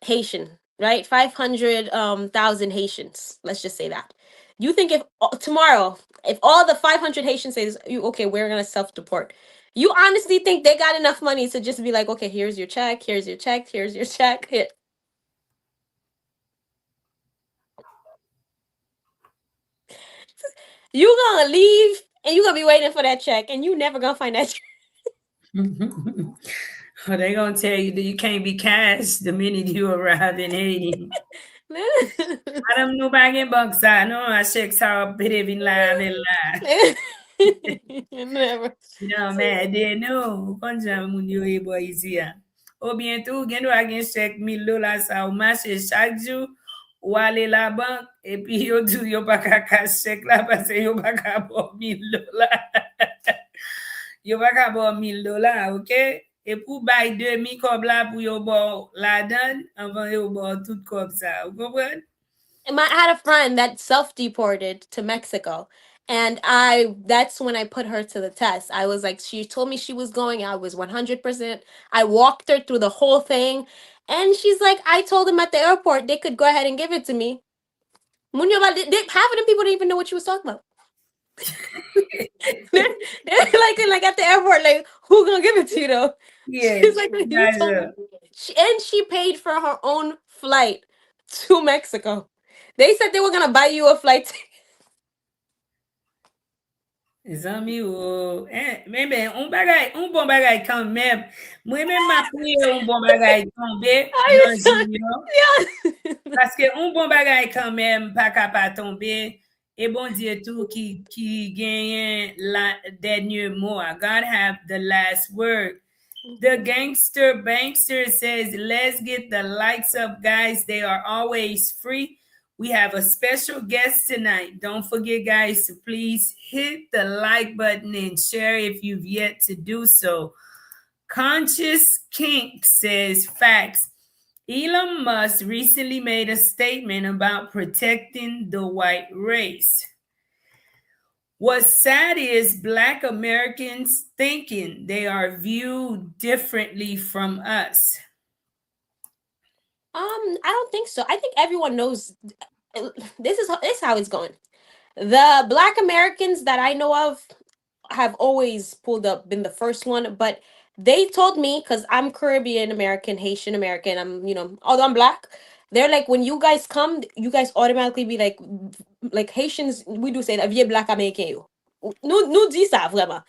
Haitian, right? 500,000 Haitians. Let's just say that. You think if tomorrow, if all the 500 Haitians says, okay, we're gonna self-deport, you honestly think they got enough money to just be like, okay, here's your check, here's your check, here's your check. Here. You gonna leave and you gonna be waiting for that check, and you never gonna find that check. Are they gonna tell you that you can't be cashed the minute you arrive in Haiti? Madam nou bagen bank sa, non? A chèk sa pede vin la avel la. Never. Non, men, de nou, kon jan moun yo e boy izi ya. Ou bientou, gen do a gen chèk $1,000 sa ou mache chak jou, ou ale la bank, epi yo dou yo pa ka cash chèk la, pase yo pa ka bo $1,000. Yo pa ka bo $1,000, ok? E pou bay 2,000 kob la pou yo bo la dan, avan yo bo tout kob sa. Ou kompren? I had a friend that self-deported to Mexico, and that's when I put her to the test. I was like, she told me she was going, I was 100%. I walked her through the whole thing, and she's like, I told them at the airport they could go ahead and give it to me. Half of the people didn't even know what she was talking about. they're like at the airport, like, who gonna give it to you though? Yeah, She's like, you told me. And she paid for her own flight to Mexico. They said they were gonna buy you a flight ticket. Zami ou, men, un bon bagay kan men. Mwen men ma priye un bon bagay tombe nan junior. Paske un bon bagay kan men pa ka pa tombe. E bon Dieu tou ki genyen la denye mot. God have the last word. The bankster says, let's get the lights up, guys. They are always free. We have a special guest tonight. Don't forget, guys, to please hit the like button and share if you've yet to do so. Conscious Kink says facts. Elon Musk recently made a statement about protecting the white race. What's sad is Black Americans thinking they are viewed differently from us. I don't think so. I think everyone knows this is how it's going. The Black Americans that I know of have always pulled up, been the first one, but they told me, because I'm Caribbean American, Haitian American, although I'm Black, they're like, when you guys come, you guys automatically be like Haitians, we do say that, vieux Black Américain, yo. Nous dit ça, vraiment.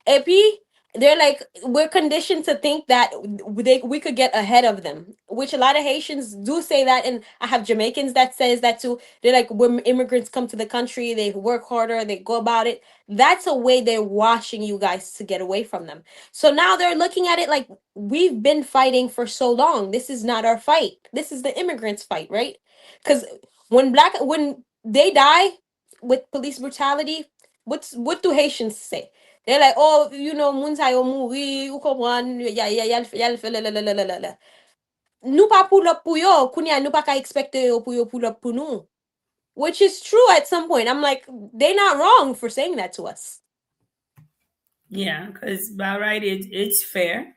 Et puis, they're like, we're conditioned to think that we could get ahead of them, which a lot of Haitians do say that. And I have Jamaicans that says that too. They're like, when immigrants come to the country, they work harder, they go about it. That's a way they're washing you guys to get away from them. So now they're looking at it like, we've been fighting for so long. This is not our fight. This is the immigrants' fight, right? Because when they die with police brutality, what do Haitians say? They're like, oh, moun sa yo mouri, ou kompran, yal fe la. Nou pa pull up pou yo, kounya nou pa ka expecte yo pull up pou nou. Which is true at some point. I'm like, they're not wrong for saying that to us. Yeah, because by right, it's fair.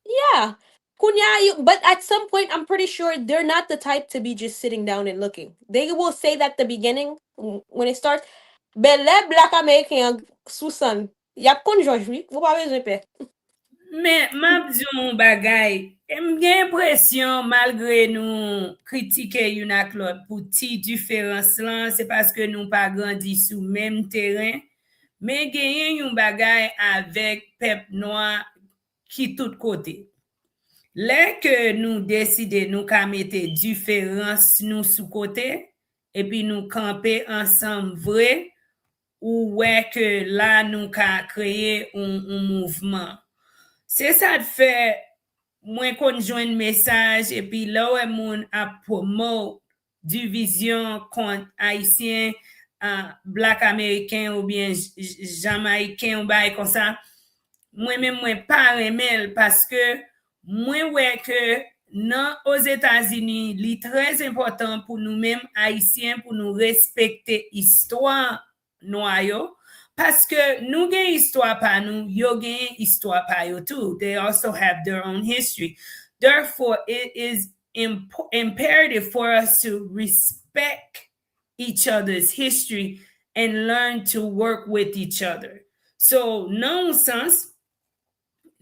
Yeah. But at some point, I'm pretty sure they're not the type to be just sitting down and looking. They will say that at the beginning, when it starts, Bele Black American Susan. Yap kon George, vous pa bezwen pe. Men, map diyon bagay, m gen impression malgre nou kritike yon ak lot pou ti diferans lan, se paske nou pa grandi sou menm teren, men genyen yon bagay avek pep noa ki tout kote. Lè ke nou deside nou ka mette diferans nou sou kote, epi nou kampe ansam vre, ou wè ke la nou ka kreye un mouvman. Se sa te fe, mwen kon jwen mesaj, epi la wè moun ap promote division kont Haitien, Black American ou bien Jamaican ou bay kon sa, mwen pa remel paske mwen wè ke nan os Etats-Unis, li trez important pou nou menm Haitien pou nou respekte histwa noa yo, parce que nous gen histoire pa nous, yo gen histoire pa yo too. They also have their own history. Therefore, it is imperative for us to respect each other's history and learn to work with each other. So, nan sens,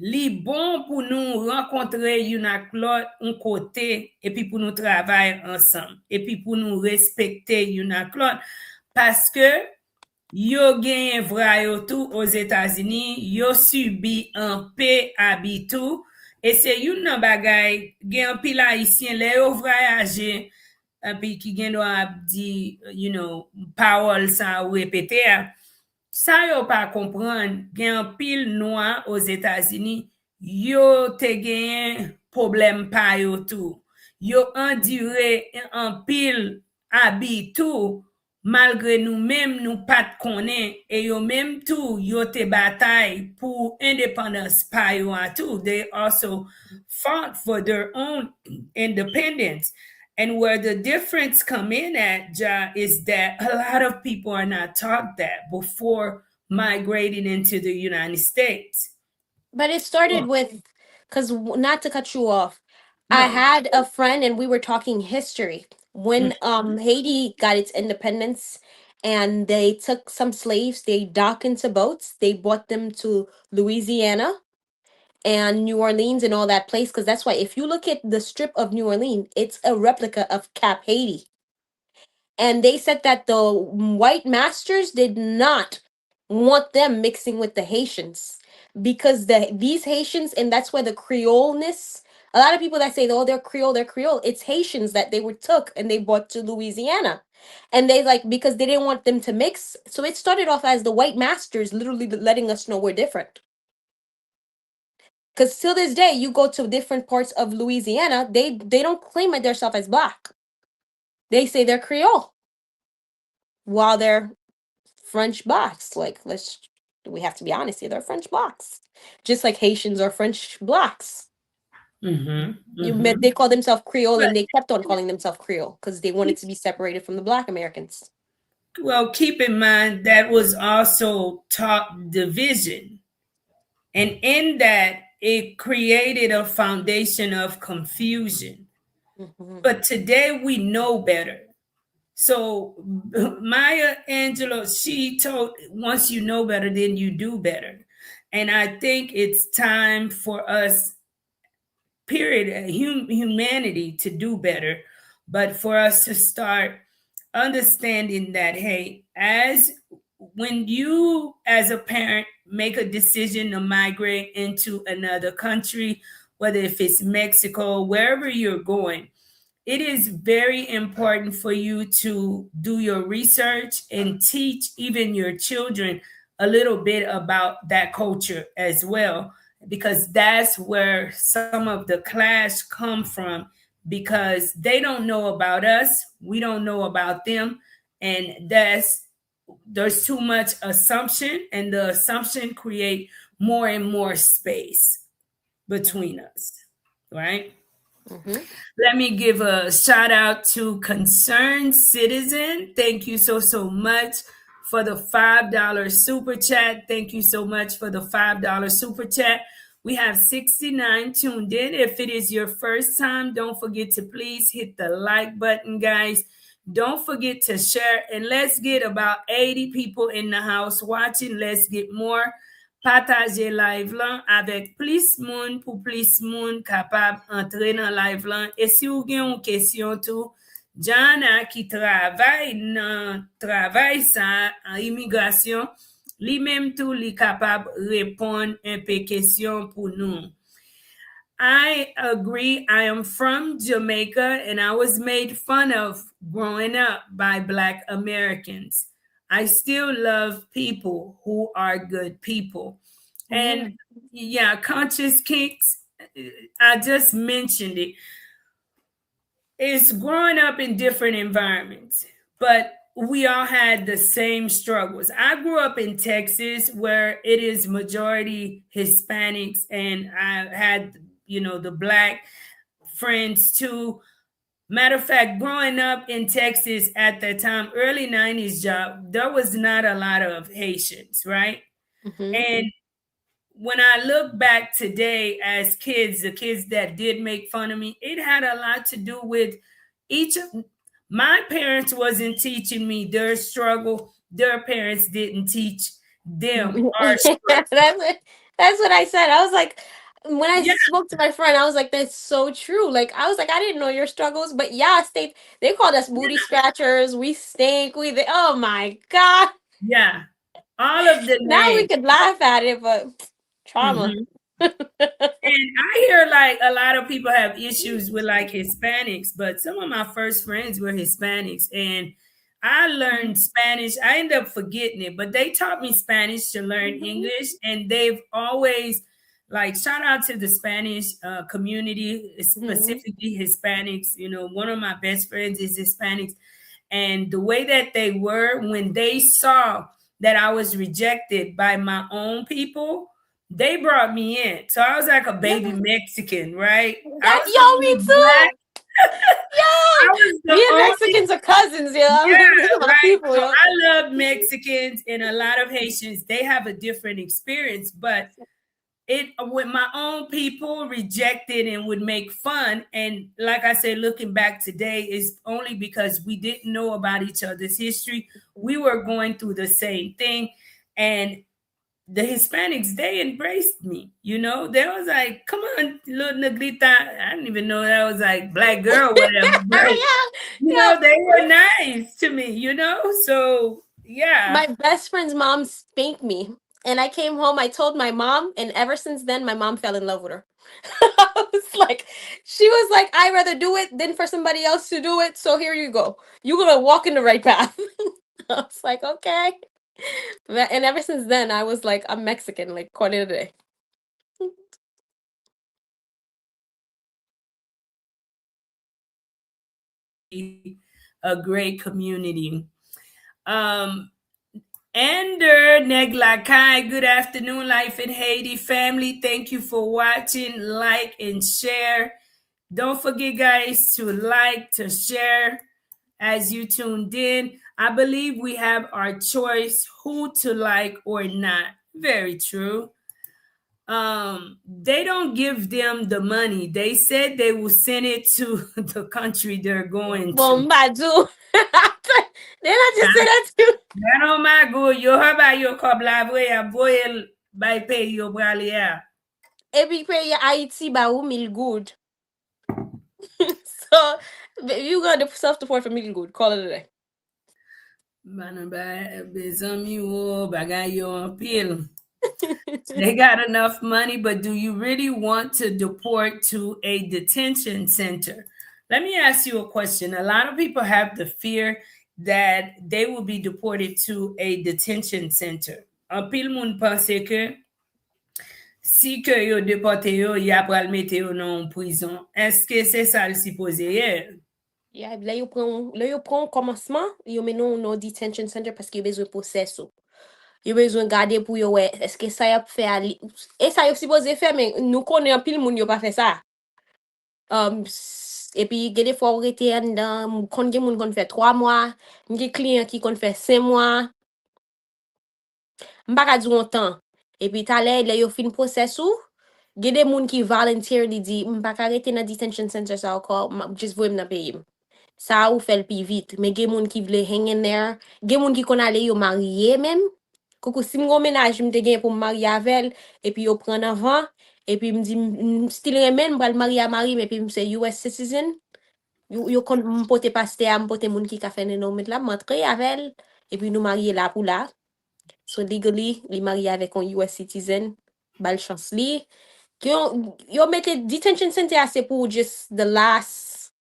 li bon pou nou renkontre yon ak lot un kote, epi pou nou travay ansam, epi pou nou respekte yon ak lot, parce que yo gen vra yo tou aux Etats-Unis, yo subi an pe abitou, e se yon nan bagay gen pil Haitien le yo voyaje, api ki gen do ap di, parol sa ou repete a, sa yo pa kompran, gen pil noa aux Etats-Unis, yo te gen problem pa yo tou. Yo endure an pil abitou, malgre nou menm nou pat konen, e yo menm tou yo te batay pou independence pa yo an tou. They also fought for their own independence. And where the difference come in at, Ja, is that a lot of people are not taught that before migrating into the United States. But it started with, because not to cut you off, I had a friend and we were talking history. When Haiti got its independence and they took some slaves, they docked into boats, they brought them to Louisiana and New Orleans and all that place. Because that's why if you look at the strip of New Orleans, it's a replica of Cap Haiti. And they said that the white masters did not want them mixing with the Haitians because these Haitians, and that's where the Creoleness, a lot of people that say, oh, they're Creole, it's Haitians that they were took and they brought to Louisiana. And they because they didn't want them to mix. So it started off as the white masters literally letting us know we're different. Because till this day, you go to different parts of Louisiana, they don't claim themselves as Black. they say they're Creole while they're French blacks. Like, we have to be honest here, they're French blacks. Just like Haitians are French blacks. They call themselves Creole, and they kept on calling themselves Creole because they wanted to be separated from the Black Americans. Well, keep in mind that was also taught division. And in that, it created a foundation of confusion. But today we know better. So Maya Angelou, she told, once you know better, then you do better. And I think it's time for us, period, humanity to do better, but for us to start understanding that, hey, as when you as a parent make a decision to migrate into another country, whether if it's Mexico, wherever you're going, it is very important for you to do your research and teach even your children a little bit about that culture as well, because that's where some of the clash come from, because they don't know about us, we don't know about them, and there's too much assumption, and the assumption create more and more space between us, right? Let me give a shout out to Concerned Citizen. Thank you so much for the $5 super chat. Thank you so much for the $5 super chat. We have 69 tuned in. If it is your first time, don't forget to please hit the like button, guys. Don't forget to share, and let's get about 80 people in the house watching. Let's get more. Partager live lan avek plis moun pou plis moun kapab entre nan live lan. E si ou gen yon kesyon tou, Jana ki travay nan travay sa an imigrasyon, li menm tou li kapab repon un pe kesyon pou nou. I agree. I am from Jamaica and I was made fun of growing up by Black Americans. I still love people who are good people. And yeah, conscious kinks, I just mentioned it. It's growing up in different environments, but we all had the same struggles. I grew up in Texas where it is majority Hispanics, and I had, the Black friends too. Matter of fact, growing up in Texas at the time, early 90s job, there was not a lot of Haitians, right? And when I look back today as kids, the kids that did make fun of me, it had a lot to do with my parents wasn't teaching me their struggle. Their parents didn't teach them our struggle. That's what I said. I was like, when I spoke to my friend, I was like, that's so true. Like, I was like, I didn't know your struggles, but yeah, they called us booty scratchers. We stink. Oh my God. Yeah. All of the now we could laugh at it, but trauma. And I hear like a lot of people have issues with like Hispanics, but some of my first friends were Hispanics, and I learned Spanish. I ended up forgetting it, but they taught me Spanish to learn English, and they've always shout out to the Spanish community, specifically Hispanics. One of my best friends is Hispanics, and the way that they were when they saw that I was rejected by my own people, they brought me in. So I was like a baby Mexican, right? Me too. Me and Mexicans are cousins, right. People, so I love Mexicans, and a lot of Haitians, they have a different experience, but with my own people rejected and would make fun. And like I said, looking back today is only because we didn't know about each other's history. We were going through the same thing. And the Hispanics, they embraced me. They was like, come on, little negrita. I didn't even know that was like black girl, whatever. But, they were nice to me, So, yeah. My best friend's mom spanked me. And I came home, I told my mom, and ever since then, my mom fell in love with her. She was like, I'd rather do it than for somebody else to do it. So here you go. You're going to walk in the right path. I was like, okay. And ever since then, I was like, I'm Mexican, like, call it a day. a great community. Ander Neglakai, good afternoon, Life in Haiti family. Thank you for watching, like, and share. Don't forget, guys, to like, to share as you tuned in. I believe we have our choice who to like or not. Very true. They don't give them the money. They said they will send it to the country they're going to. Bombadou. Then I just said that too. Gano mago, yo haba yo kobla voya voyel by pay yo bralia. Every prayer Haiti ba who meal good. So you got the self-deport for meal good. Call it a day. Bana ba bezami wo bagay yo pil. They got enough money, but do you really want to deport to a detention center? Let me ask you a question. A lot of people have the fear that they will be deported to a detention center. Un pile moun pense que si que yo deporte yo, ya pral mette yo nan prison. Est-ce que c'est ça le supposé? Yeah, là yo prend commencement, yo met non detention center parce qu'il y a besoin de processus. Yo besoin garder pour yo ouais, est-ce que ça y a fait aller et ça yo supposé faire mais nous connaissons pile moun yo pas fait ça. Et puis des fois on était dans kon gen moun kon fait 3 mois, des clients qui kon fait 5 mois. M'pa ka di longtemps. Et puis t'allais là yo fin processus, gen des moun qui voluntarily dit m'pa ka rester dans detention center ça encore, just voye m'nan payer. Ça ou fait le plus vite, mais gen moun qui vle hang in there, gen moun qui kon aller yo marié même. Coucou si m'gon ménage m'te gen pour marier avec et puis yo prend avant et puis me dit still remen m'pral marier à mari mais puis c'est US citizen. Yo kon m'pote pasteur m'pote moun qui ka fait non met là m'entrer avec et puis nous marier là pour là. So legally, li marié avec un US citizen, bal chance li. Yo mette detention center c'est pour just the last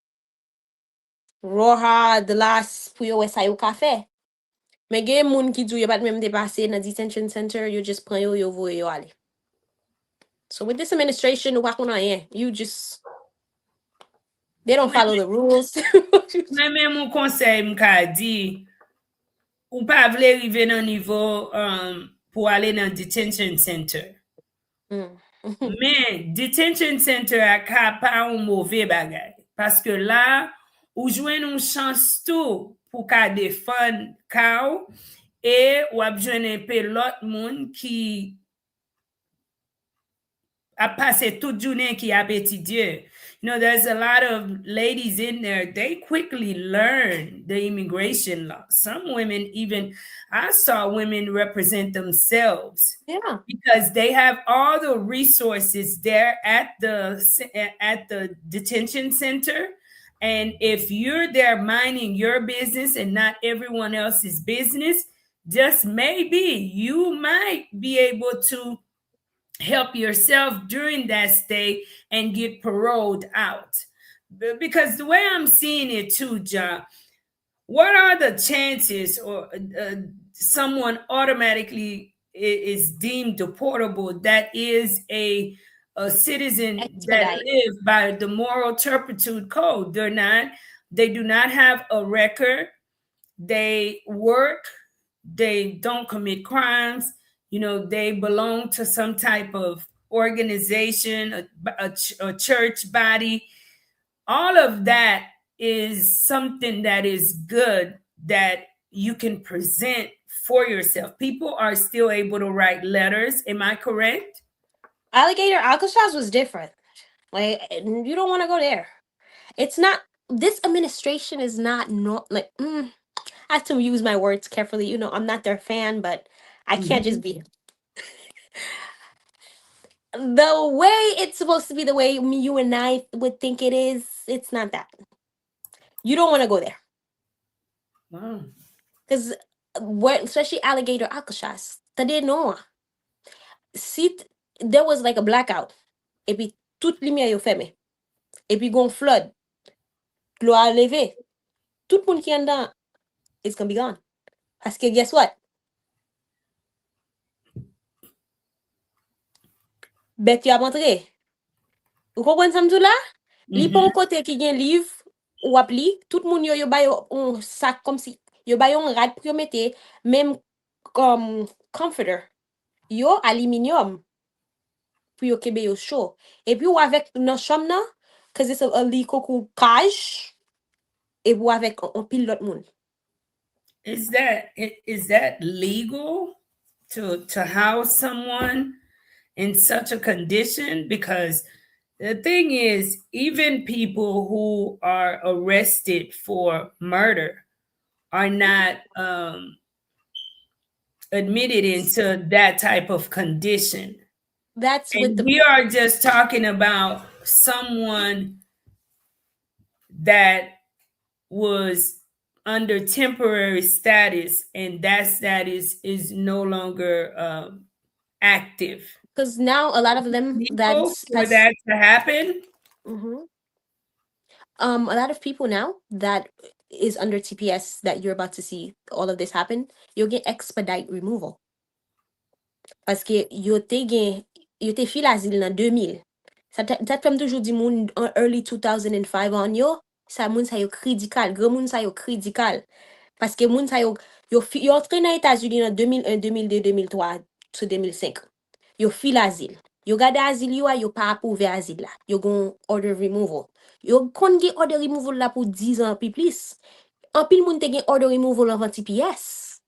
roha, the last pour yo sa yo ka fait. Mais gen moun ki dou yo pat même dépasser dans detention center, you just prend yo voye yo aller. So with this administration, wa kon rien. You just they don't follow the rules. Mais même mon conseil m'ka di ou pas vle rive nan niveau pour aller dans detention center. Mais detention center a ka pa un mauvais bagay. Parce que là, ou jwen une chance tout pour ka défendre ka et ou ap jwen un peu l'autre moun qui a passé toute journée qui a étudié. You know, there's a lot of ladies in there, they quickly learn the immigration law. Some women even, I saw women represent themselves. Yeah. Because they have all the resources there at the detention center. And if you're there minding your business and not everyone else's business, just maybe you might be able to help yourself during that stay and get paroled out. Because the way I'm seeing it too, John, what are the chances or someone automatically is deemed deportable that is a citizen that live by the moral turpitude code? They do not have a record. They work. They don't commit crimes. You know, they belong to some type of organization, a church body. All of that is something that is good that you can present for yourself. People are still able to write letters. Am I correct? Alligator Alcatraz was different. Like, you don't want to go there. It's not, this administration is not like, I have to use my words carefully. You know, I'm not their fan, but I can't just be. The way it's supposed to be, the way you and I would think it is, it's not that. You don't want to go there. Wow. Because, especially Alligator Alcatraz, they didn't know. See, there was like a blackout. Et puis, toute lumière yo fermé. Et puis, gon flood. L'eau a levé. Tout le monde qui est dedans, it's going to be gone. Parce que guess what? Bet yo a rentré. Vous comprenez ça m'dou là? Li pon côté qui gen livre ou ap li, tout moun yo bay un sac comme si, yo bay un rad pour yo mette, même comme comforter, yo aluminium, pour yo kebe yo chaud. Et puis ou avec nan chambre nan, cause it's a li kokou kaj, et ou avec un pile l'autre moun. Is that legal to house someone in such a condition? Because the thing is, even people who are arrested for murder are not admitted into that type of condition. That's with And the we are just talking about someone that was under temporary status, and that status is no longer active. because now a lot of them Legal for that to happen. a lot of people now that is under TPS that you're about to see all of this happen, you'll get expedite removal. Parce que yo te fil asile nan 2000. Ça fait toujours di moun en early 2005 on yo, ça moun sa yo critical, grand moun sa yo critical. Parce que moun sa yo entré dans États-Unis en 2001, 2002, 2003, to 2005. Yo fil asile. Yo gade asile yo pas approuvé asile là. Yo gon order removal. Yo kon gen order removal là pour 10 ans puis plus. En pile moun te gen order removal avant TPS.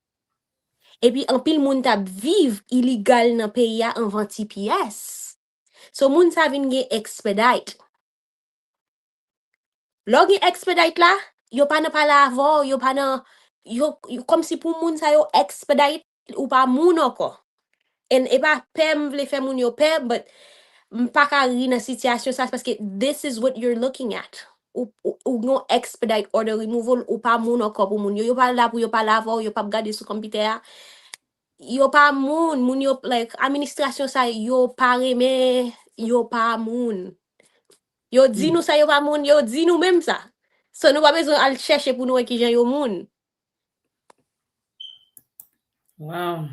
Et puis en pile moun tap vive illegal dans pays ya avant TPS. So moun sa vin gen expedite. Lò gen expedite là, yo pa nan pala avon, yo pa nan yo comme si pour moun sa yo expedite ou pa moun encore. And e pa pem vle fè moun yo pem, but m'pa ka ri nan situation sa parce que this is what you're looking at. Ou gon expedite order removal ou pa moun encore pour moun yo. Yo pa la pour yo pa lavo, yo pa gade sou computer ya. Yo pa moun yo like administration sa yo pa reme, yo pa moun. Yo di nou sa yo pa moun, yo di nou même ça. So nou pa bezon al chercher pour nou ki jan yo moun. Wow.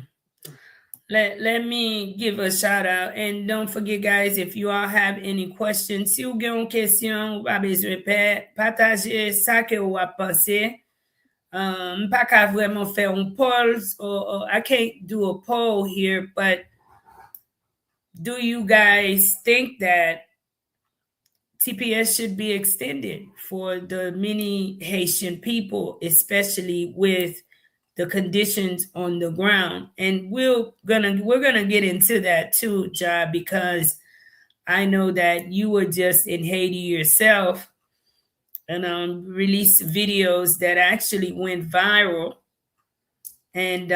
Let me give a shout out, and don't forget, guys, if you all have any questions, si vous avez une question, pas besoin de partager ça que vous avez pensé. Pas qu'à vraiment faire un poll, or I can't do a poll here, but do you guys think that TPS should be extended for the many Haitian people, especially with the conditions on the ground? And we're gonna get into that too, Ja, because I know that you were just in Haiti yourself and released videos that actually went viral. And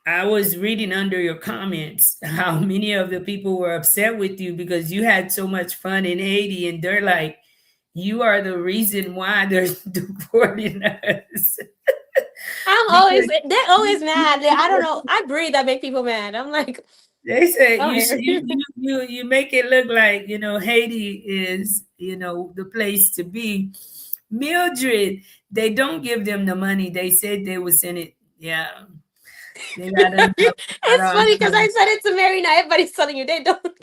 I was reading under your comments how many of the people were upset with you because you had so much fun in Haiti, and they're like, you are the reason why they're deporting us. They're always mad. I don't know. I breathe that make people mad. I'm like, they said you make it look like, Haiti is, the place to be. Mildred, they don't give them the money. They said they would send it. Yeah. It's funny because I said it to Mary. Now everybody's telling you they don't.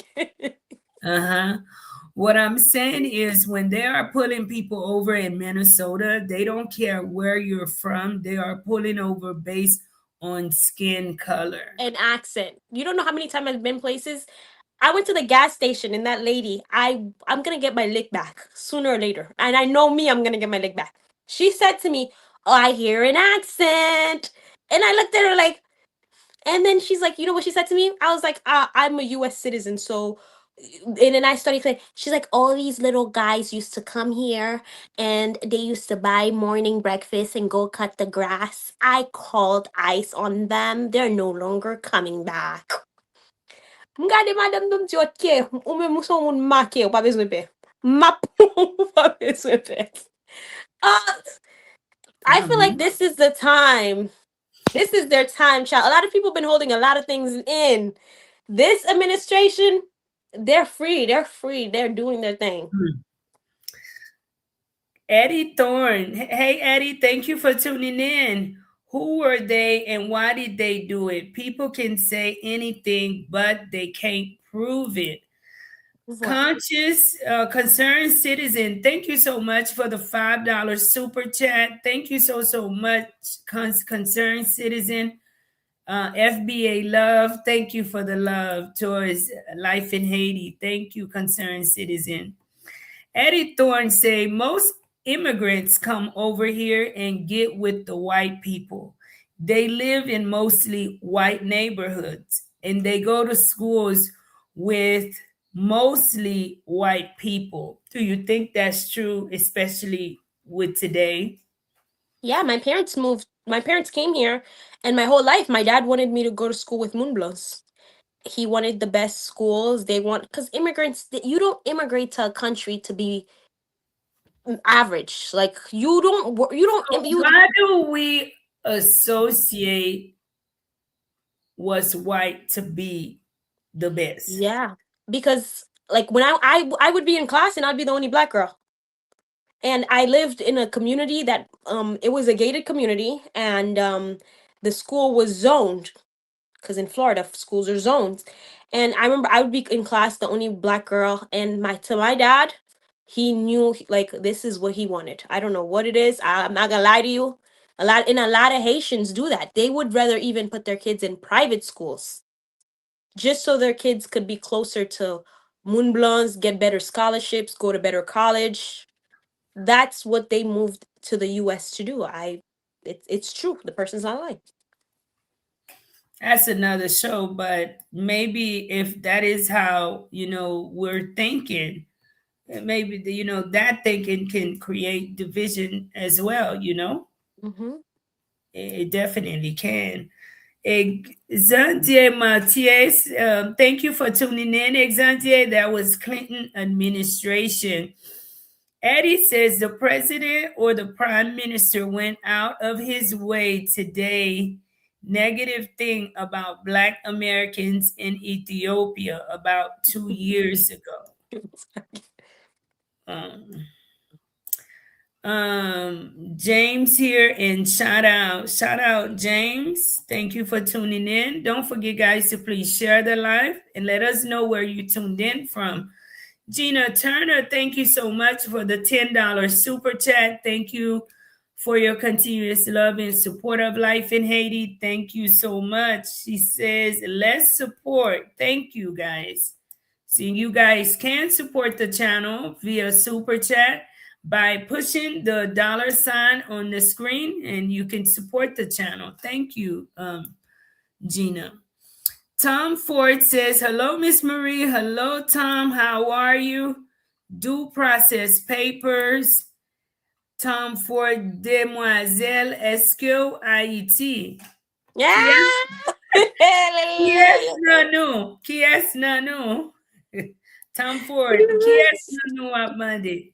What I'm saying is, when they are pulling people over in Minnesota, they don't care where you're from. They are pulling over based on skin color and accent. You don't know how many times I've been places. I went to the gas station and that lady, I'm gonna get my lick back sooner or later. And I know me, I'm gonna get my lick back. She said to me, "Oh, I hear an accent." And I looked at her like, and then she's like, you know what she said to me? I was like, I'm a US citizen, so, and then I started saying, she's like, all these little guys used to come here and they used to buy morning breakfast and go cut the grass. I called ICE on them. They're no longer coming back. Mgade madame dom di ok, ou men mouson moun make, ou pa bezwen pe. Map, ou pa bezwen pe. I feel like this is the time. This is their time, child. A lot of people have been holding a lot of things in. This administration, they're free. They're free. They're doing their thing. Eddie Thorne. Hey, Eddie, thank you for tuning in. Who were they and why did they do it? People can say anything, but they can't prove it. What? Conscious, concerned citizen, thank you so much for the $5 super chat. Thank you so much, concerned citizen. FBA love, thank you for the love towards life in Haiti. Thank you, concerned citizen. Eddie Thorne say most immigrants come over here and get with the white people. They live in mostly white neighborhoods and they go to schools with mostly white people. Do you think that's true, especially with today? Yeah, my parents came here, and my whole life my dad wanted me to go to school with moonblows. He wanted the best schools. They want, because immigrants, you don't immigrate to a country to be average. Like you don't So you why do we associate what's white to be the best? Yeah, because like when I would be in class and I'd be the only black girl. And I lived in a community that it was a gated community, and the school was zoned, because in Florida schools are zoned. And I remember I would be in class the only black girl, and my dad, he knew like this is what he wanted. I don't know what it is. I'm not gonna lie to you. A lot of Haitians do that. They would rather even put their kids in private schools just so their kids could be closer to Moonblons, get better scholarships, go to better college. That's what they moved to the US to do. It's true. The person's not lying. That's another show, but maybe if that is how, we're thinking, maybe that thinking can create division as well, Hmm. it definitely can. Xandier Matias, thank you for tuning in. Xandier, that was Clinton administration. Eddie says the president or the prime minister went out of his way today. Negative thing about Black Americans in Ethiopia about 2 years ago. Um, James here, and shout out James. Thank you for tuning in. Don't forget, guys, to please share the live and let us know where you tuned in from. Gina Turner, thank you so much for the $10 super chat. Thank you for your continuous love and support of life in Haiti. Thank you so much. She says, let's support. Thank you, guys. So you guys can support the channel via super chat by pushing the $sign on the screen, and you can support the channel. Thank you, Gina. Tom Ford says, hello, Miss Marie. Hello, Tom. How are you? Due process papers. Tom Ford, demoiselle, est-ce que Haiti? Yeah. Qui est nanou? Qui est nanou? Tom Ford, qui est nanou à Monday?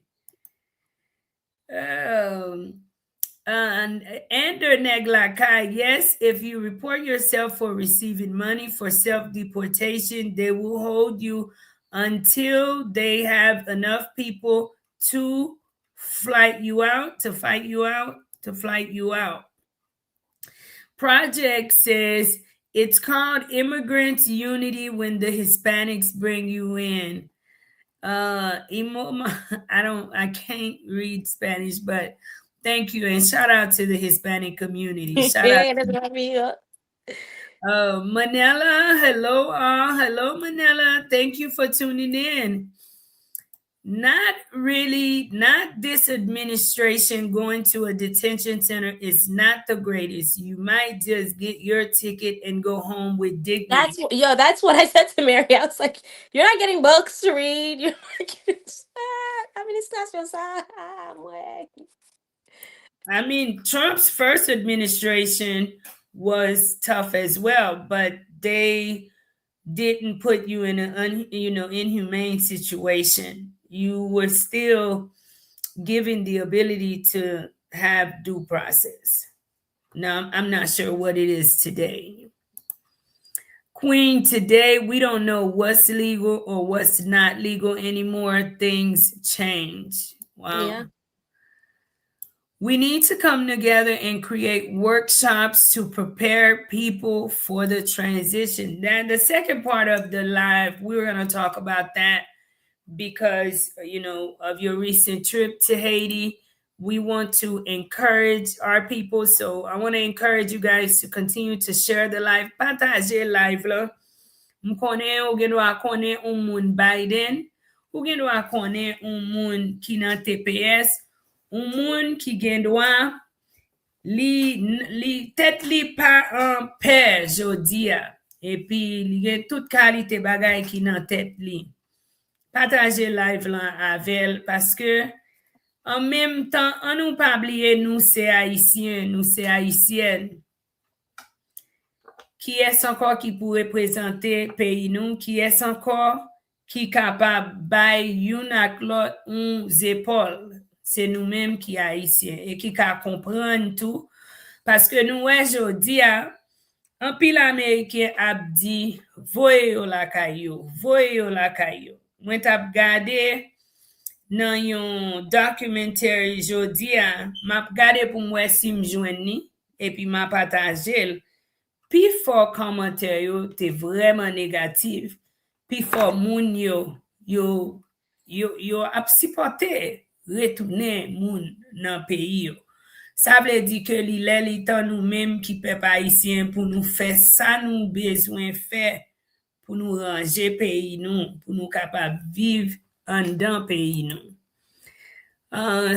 And Ander Neglakai, yes, if you report yourself for receiving money for self-deportation, they will hold you until they have enough people to flight you out, to fight you out, to flight you out. Project says it's called Immigrants Unity when the Hispanics bring you in. I can't read Spanish, but thank you, and shout out to the Hispanic community. Shout out Manila. Hello, all. Hello, Manila. Thank you for tuning in. Not really, not this administration going to a detention center is not the greatest. You might just get your ticket and go home with dignity. That's what I said to Mary. I was like, you're not getting books to read. You're not getting I mean, Trump's first administration was tough as well, but they didn't put you in an inhumane situation. You were still given the ability to have due process. Now, I'm not sure what it is today. Queen, today we don't know what's legal or what's not legal anymore. Things change. Wow. Yeah. We need to come together and create workshops to prepare people for the transition. Then the second part of the live, we're going to talk about that. because of your recent trip to Haiti. We want to encourage our people, so I want to encourage you guys to continue to share the live, partager live là. M konen ou gen do a konen un moun Biden, ou gen do a konen un moun ki nan TPS, un moun ki gen do a li tet li pa an pè jodi a, epi li gen tout kalite bagay ki nan tet li. Partager live lan avel, paske en même temps, an nou pa bliye nou se Haitien, nou se Haitienne. Qui est encore qui pourrait représenter pays nous, qui est encore qui capable bay yon ak lot on épaules. C'est nous-mêmes qui haïtiens et qui ka comprendre tout parce que nous aujourd'hui un pile américain a dit voye yo la kayo, voye yo la kayo. Moi t'a gardé nan yon documentary jodi m'a gardé pour moi si m'joine ni et puis m'a partagé. Pi fort commentaire yo te vraiment négatif, pi fort moun yo ap supporter retourner moun nan pays yo. Ça veut dire que li tan nous même qui peuple haïtien pour nous faire ça nous besoin faire pour nous ranger pays nous, pour nous capable vivre en dans pays nous.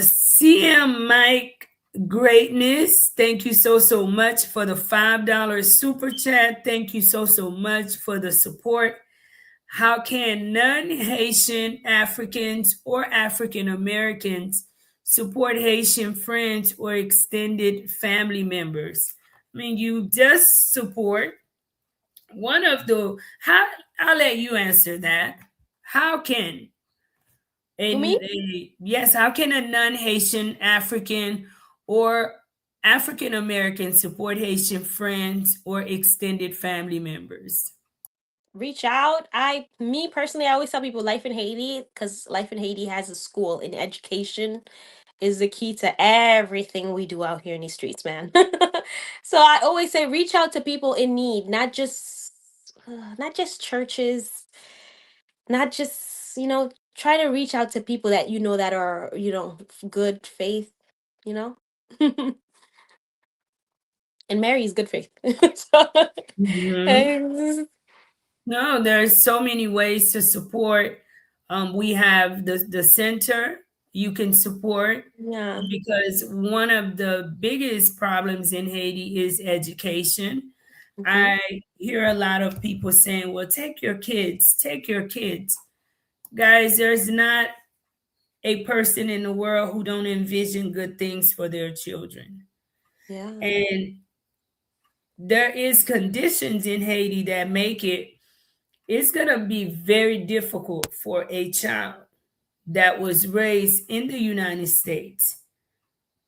CM Mike Greatness, thank you so much for the $5 super chat. Thank you so much for the support. How can non-Haitian Africans or African Americans support Haitian friends or extended family members? I mean, you just support one of the, I'll let you answer that. How can yes, how can a non-Haitian African or African American support Haitian friends or extended family members? Reach out. Me personally, I always tell people Life in Haiti, because Life in Haiti has a school, and education is the key to everything we do out here in these streets, man. So I always say reach out to people in need, not just churches, not just, try to reach out to people that that are, good faith, and Mary is good faith. So, no, there's so many ways to support. We have the center you can support, because one of the biggest problems in Haiti is education. I hear a lot of people saying, well, take your kids. Guys, there's not a person in the world who don't envision good things for their children. Yeah. And there is conditions in Haiti that make it's going to be very difficult for a child that was raised in the United States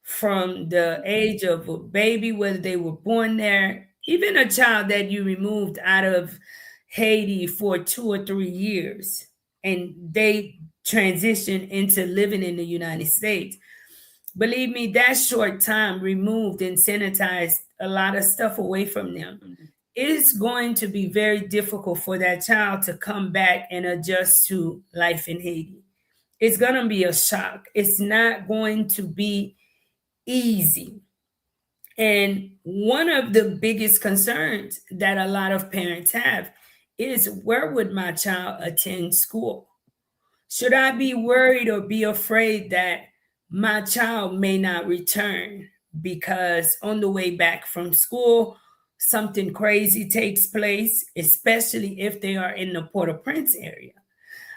from the age of a baby, whether they were born there, even a child that you removed out of Haiti for 2 or 3 years and they transition into living in the United States. Believe me, that short time removed and sanitized a lot of stuff away from them. It's going to be very difficult for that child to come back and adjust to life in Haiti. It's going to be a shock. It's not going to be easy. And one of the biggest concerns that a lot of parents have is, where would my child attend school? Should I be worried or be afraid that my child may not return because on the way back from school, something crazy takes place, especially if they are in the Port-au-Prince area?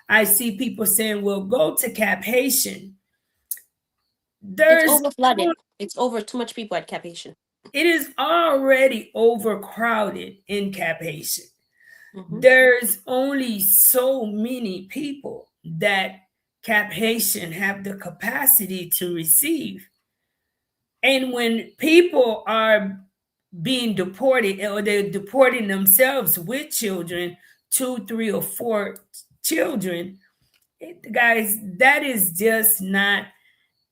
I see people saying, well, go to Cap Haitian. It's over flooded. It's over too much people at Cap Haitian. It is already overcrowded in Cap Haitian. There's only so many people that Cap Haitian have the capacity to receive. And when people are being deported, or they're deporting themselves with children, 2, 3, or 4 children, guys, that is just not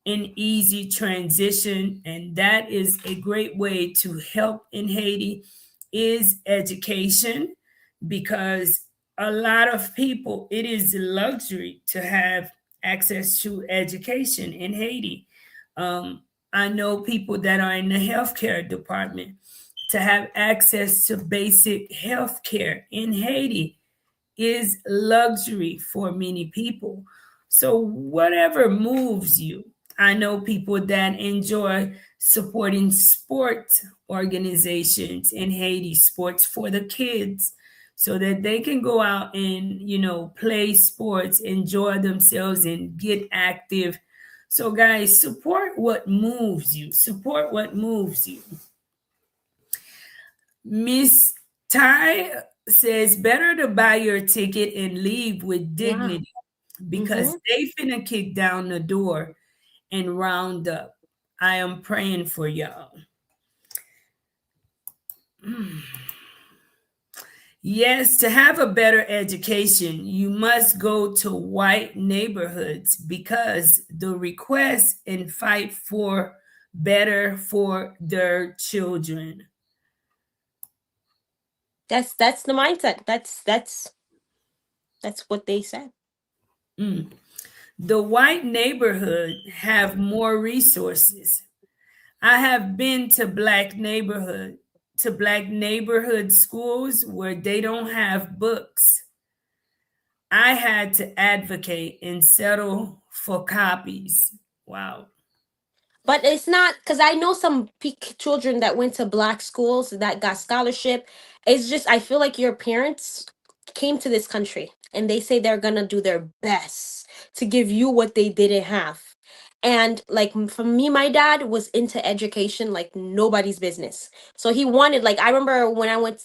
an easy transition. And that is a great way to help in Haiti is education, because a lot of people, it is a luxury to have access to education in Haiti. I know people that are in the healthcare department. To have access to basic healthcare in Haiti is luxury for many people. So, whatever moves you, I know people that enjoy supporting sports organizations in Haiti, sports for the kids, so that they can go out and, play sports, enjoy themselves, and get active. So, guys, support what moves you. Support what moves you. Miss Ty says, better to buy your ticket and leave with Yeah. dignity because Mm-hmm. they finna kick down the door and round up. I am praying for y'all. Yes, to have a better education, you must go to white neighborhoods because the request and fight for better for their children. That's the mindset. That's what they said. Mm. The white neighborhood have more resources. I have been to black neighborhood schools where they don't have books. I had to advocate and settle for copies. Wow. But it's not because I know some children that went to black schools that got scholarship. It's just I feel like your parents came to this country and they say they're gonna do their best to give you what they didn't have. And like for me, my dad was into education like nobody's business. So he wanted, like, I remember when I went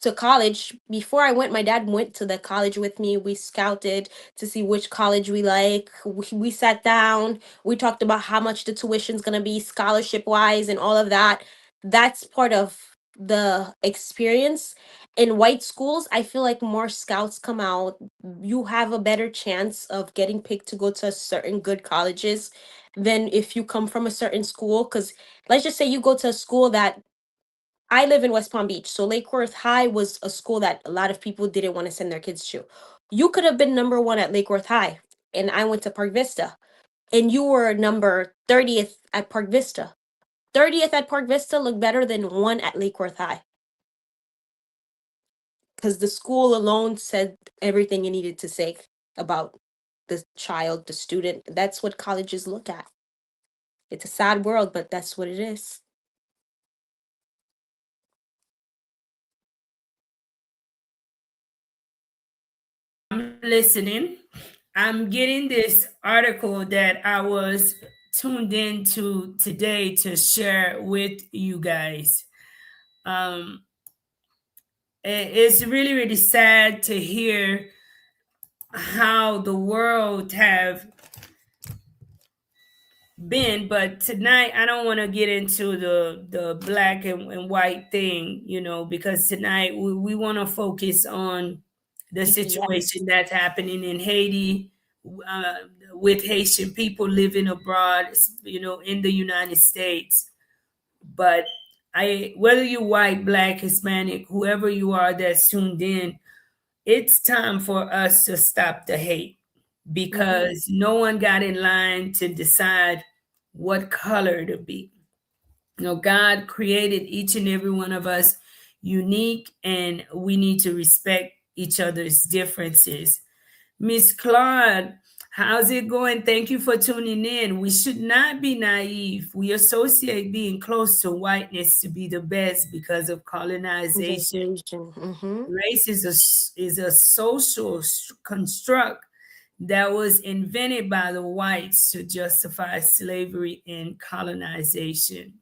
to college, before I went, my dad went to the college with me. We scouted to see which college we like. We sat down, we talked about how much the tuition's going to be scholarship wise and all of that. That's part of the experience. In white schools, I feel like more scouts come out. You have a better chance of getting picked to go to certain good colleges than if you come from a certain school. Because let's just say you go to a school that, I live in West Palm Beach, so Lake Worth High was a school that a lot of people didn't want to send their kids to. You could have been number one at Lake Worth High, and I went to Park Vista, and you were number 30th at Park Vista. 30th at Park Vista looked better than one at Lake Worth High because the school alone said everything you needed to say about the child, the student. That's what colleges look at. It's a sad world, but that's what it is. I'm listening. I'm getting this article that I was tuned into today to share with you guys. Um, it's really, really sad to hear how the world have been, but tonight I don't want to get into the black and white thing, because tonight we want to focus on the Yes. situation that's happening in Haiti, uh, with Haitian people living abroad, in the United States. But whether you white, black, Hispanic, whoever you are that's tuned in, it's time for us to stop the hate Mm-hmm. because no one got in line to decide what color to be. God created each and every one of us unique, and we need to respect each other's differences. Miss Claude, how's it going? Thank you for tuning in. We should not be naive. We associate being close to whiteness to be the best because of colonization. Mm-hmm. Race is a social construct that was invented by the whites to justify slavery and colonization.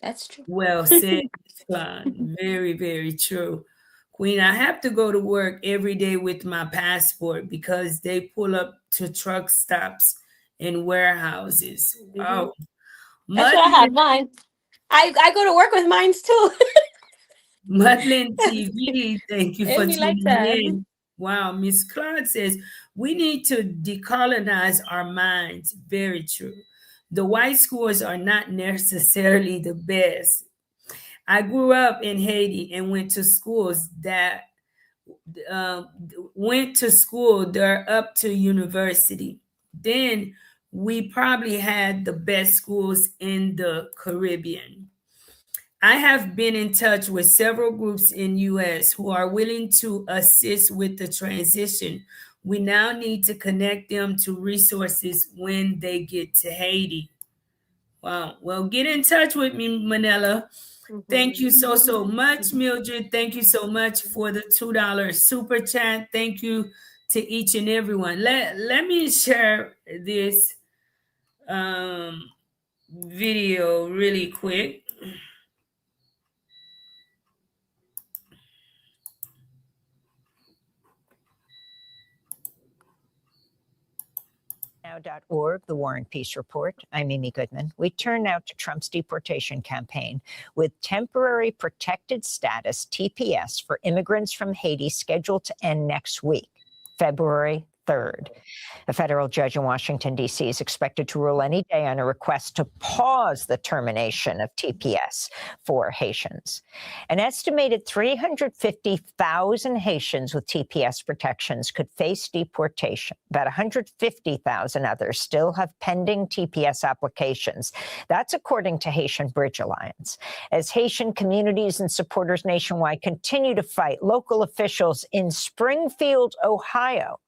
That's true. Well said, Claude. Very, very true. Queen, I have to go to work every day with my passport because they pull up to truck stops and warehouses. Mm-hmm. Wow. That's what I have Mudlin, mine. I go to work with mines too. Mudlin TV, thank you for It'd be like tuning that. in. Wow. Miss Claude says, we need to decolonize our minds. Very true. The white schools are not necessarily the best. I grew up in Haiti and went to schools that uh, went to school, they're up to university. Then we probably had the best schools in the Caribbean. I have been in touch with several groups in US who are willing to assist with the transition. We now need to connect them to resources when they get to Haiti. Wow. Well, get in touch with me, Manila. Thank Mhm. you so much, Mildred. Thank you so much for the $2 super chat. Thank you to each and everyone. Let me share this um, video really quick. Now.org, the War and Peace Report. I'm Amy Goodman. We turn now to Trump's deportation campaign with temporary protected status, TPS, for immigrants from Haiti scheduled to end next week, February 3rd. A federal judge in Washington, D.C. is expected to rule any day on a request to pause the termination of TPS for Haitians. An estimated 350,000 Haitians with TPS protections could face deportation. About 150,000 others still have pending TPS applications. That's according to Haitian Bridge Alliance. As Haitian communities and supporters nationwide continue to fight, local officials in Springfield, Ohio,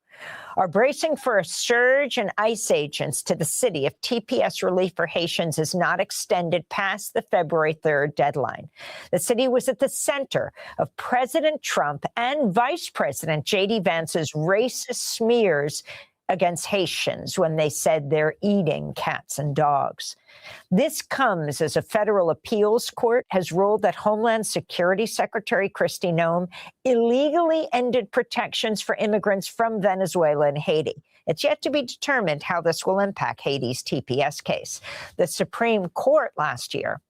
are bracing for a surge in ICE agents to the city if TPS relief for Haitians is not extended past the February 3rd deadline. The city was at the center of President Trump and Vice President J.D. Vance's racist smears against Haitians when they said they're eating cats and dogs. This comes as a federal appeals court has ruled that Homeland Security Secretary Kristi Noem illegally ended protections for immigrants from Venezuela and Haiti. It's yet to be determined how this will impact Haiti's TPS case. The Supreme Court last year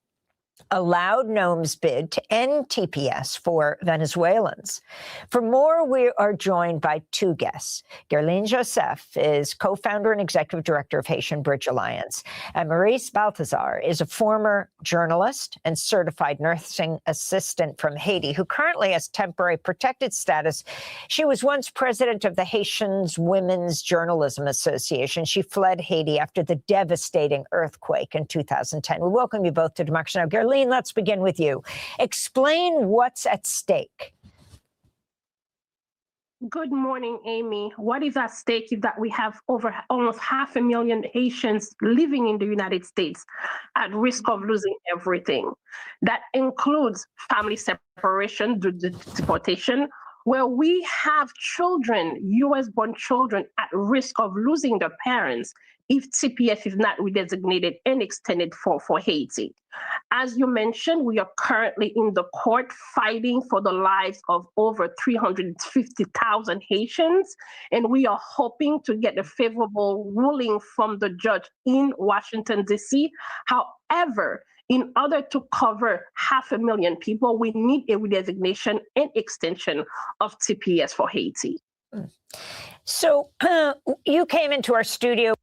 allowed Noem's bid to end TPS for Venezuelans. For more, we are joined by two guests. Gerline Joseph is co-founder and executive director of Haitian Bridge Alliance, and Maurice Balthazar is a former journalist and certified nursing assistant from Haiti who currently has temporary protected status. She was once president of the Haitians Women's Journalism Association. She fled Haiti after the devastating earthquake in 2010. We welcome you both to Democracy Now! Gerline, let's begin with you. Explain what's at stake. Good morning, Amy. What is at stake is that we have over almost 500,000 Haitians living in the United States at risk of losing everything. That includes family separation due to deportation, where we have children, US-born children, at risk of losing their parents if TPS is not redesignated and extended for Haiti. As you mentioned, we are currently in the court fighting for the lives of over 350,000 Haitians, and we are hoping to get a favorable ruling from the judge in Washington, D.C. However, in order to cover 500,000 people, we need a redesignation and extension of TPS for Haiti. So you came into our studio.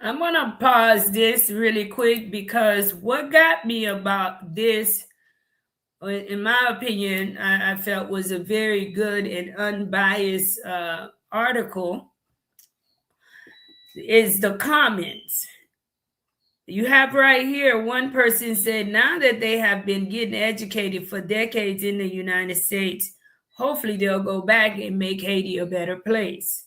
I'm going to pause this really quick because what got me about this, in my opinion, I felt was a very good and unbiased article, is the comments. You have right here, one person said, now that they have been getting educated for decades in the United States, hopefully they'll go back and make Haiti a better place.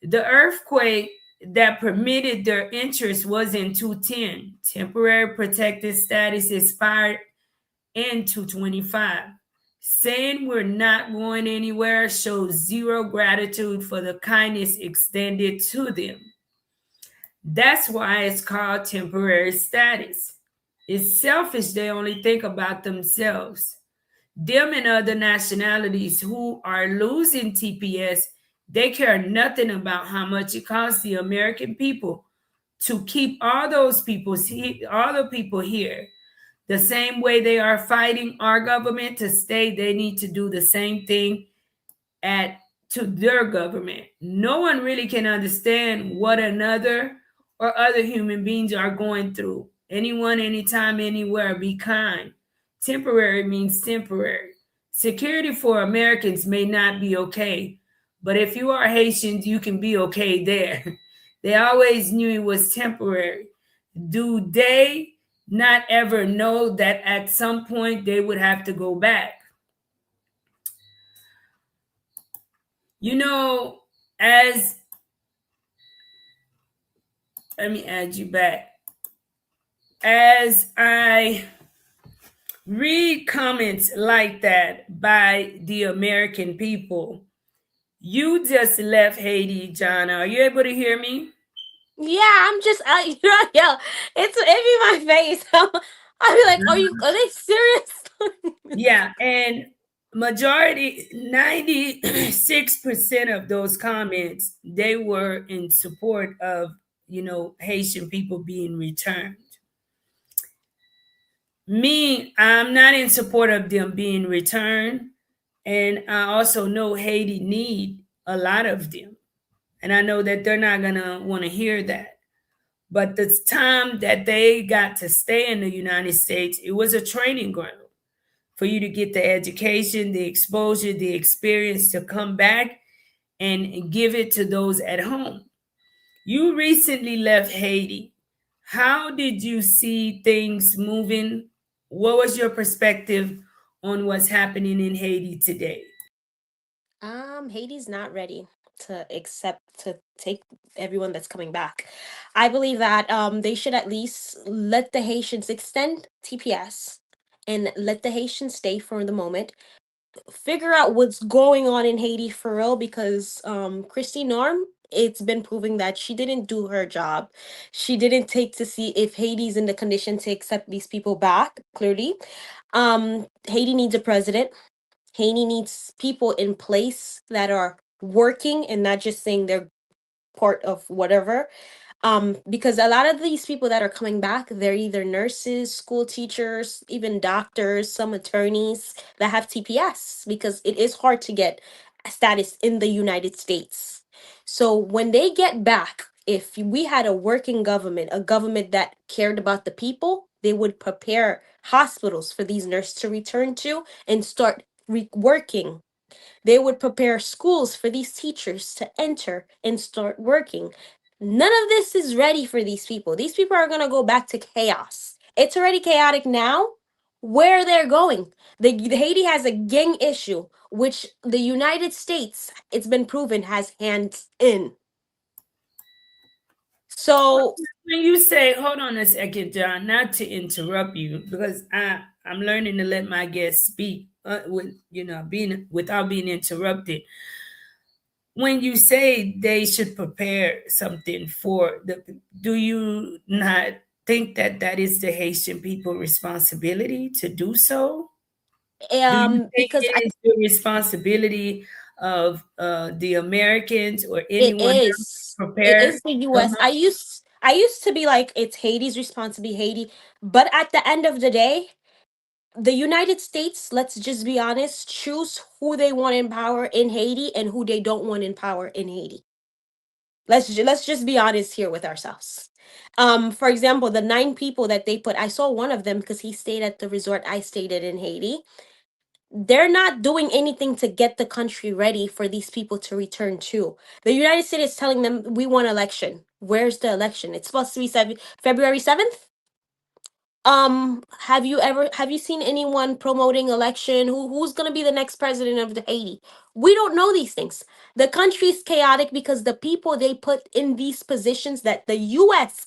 The earthquake that permitted their interest was in 2010. Temporary protected status expired in 2025. Saying we're not going anywhere shows zero gratitude for the kindness extended to them. That's why it's called temporary status. It's selfish. They only think about themselves. Them and other nationalities who are losing TPS, they care nothing about how much it costs the American people to keep all the people here. The same way they are fighting our government to stay, they need to do the same thing to their government. No one really can understand what another or other human beings are going through. Anyone, anytime, anywhere, be kind. temporary means temporary. Security for Americans may not be okay, but if you are Haitians, you can be okay there. They always knew it was temporary. Do they not ever know that at some point they would have to go back? You know, as let me add you back. As I read comments like that by the American people, you just left Haiti, Jana. Are you able to hear me? Yeah, I'm just, yeah, it's in my face. I'll be like, are they serious? Yeah, and majority 96% of those comments, they were in support of, Haitian people being returned. Me, I'm not in support of them being returned, and I also know Haiti need a lot of them, and I know that they're not gonna want to hear that. But the time that they got to stay in the United States, it was a training ground for you to get the education, the exposure, the experience to come back and give it to those at home. You recently left Haiti. How did you see things moving? What was your perspective on what's happening in Haiti today? Haiti's not ready to take everyone that's coming back. I believe that they should at least let the Haitians extend TPS and let the Haitians stay for the moment. Figure out what's going on in Haiti for real, because Christy Norm, it's been proving that she didn't do her job. She didn't take to see if Haiti's in the condition to accept these people back, clearly. Haiti needs a president. Haiti needs people in place that are working and not just saying they're part of whatever. Because a lot of these people that are coming back, they're either nurses, school teachers, even doctors, some attorneys that have TPS, because it is hard to get a status in the United States. So when they get back, if we had a working government, a government that cared about the people, they would prepare hospitals for these nurses to return to and start working. They would prepare schools for these teachers to enter and start working. None of this is ready for these people. These people are going to go back to chaos. It's already chaotic now. Where they're going. The Haiti has a gang issue, which the United States, it's been proven, has hands in. So When you say, hold on a second, John, not to interrupt you, because I'm learning to let my guests speak, being without being interrupted. When you say they should prepare something for do you not think that that is the Haitian people responsibility to do so? Do you think because it is the responsibility of the Americans or it anyone else is. to It prepare is the the US. home? I used to be like it's Haiti's responsibility, Haiti. But at the end of the day, the United States, let's just be honest, choose who they want in power in Haiti and who they don't want in power in Haiti. Let's just be honest here with ourselves. For example, the 9 people that they put, I saw one of them because he stayed at the resort I stayed at in Haiti. They're not doing anything to get the country ready for these people to return to. The United States is telling them we want election. Where's the election? It's supposed to be February 7th. Have you seen anyone promoting election? Who's gonna be the next president of the Haiti? We don't know these things. The country's chaotic because the people they put in these positions that the US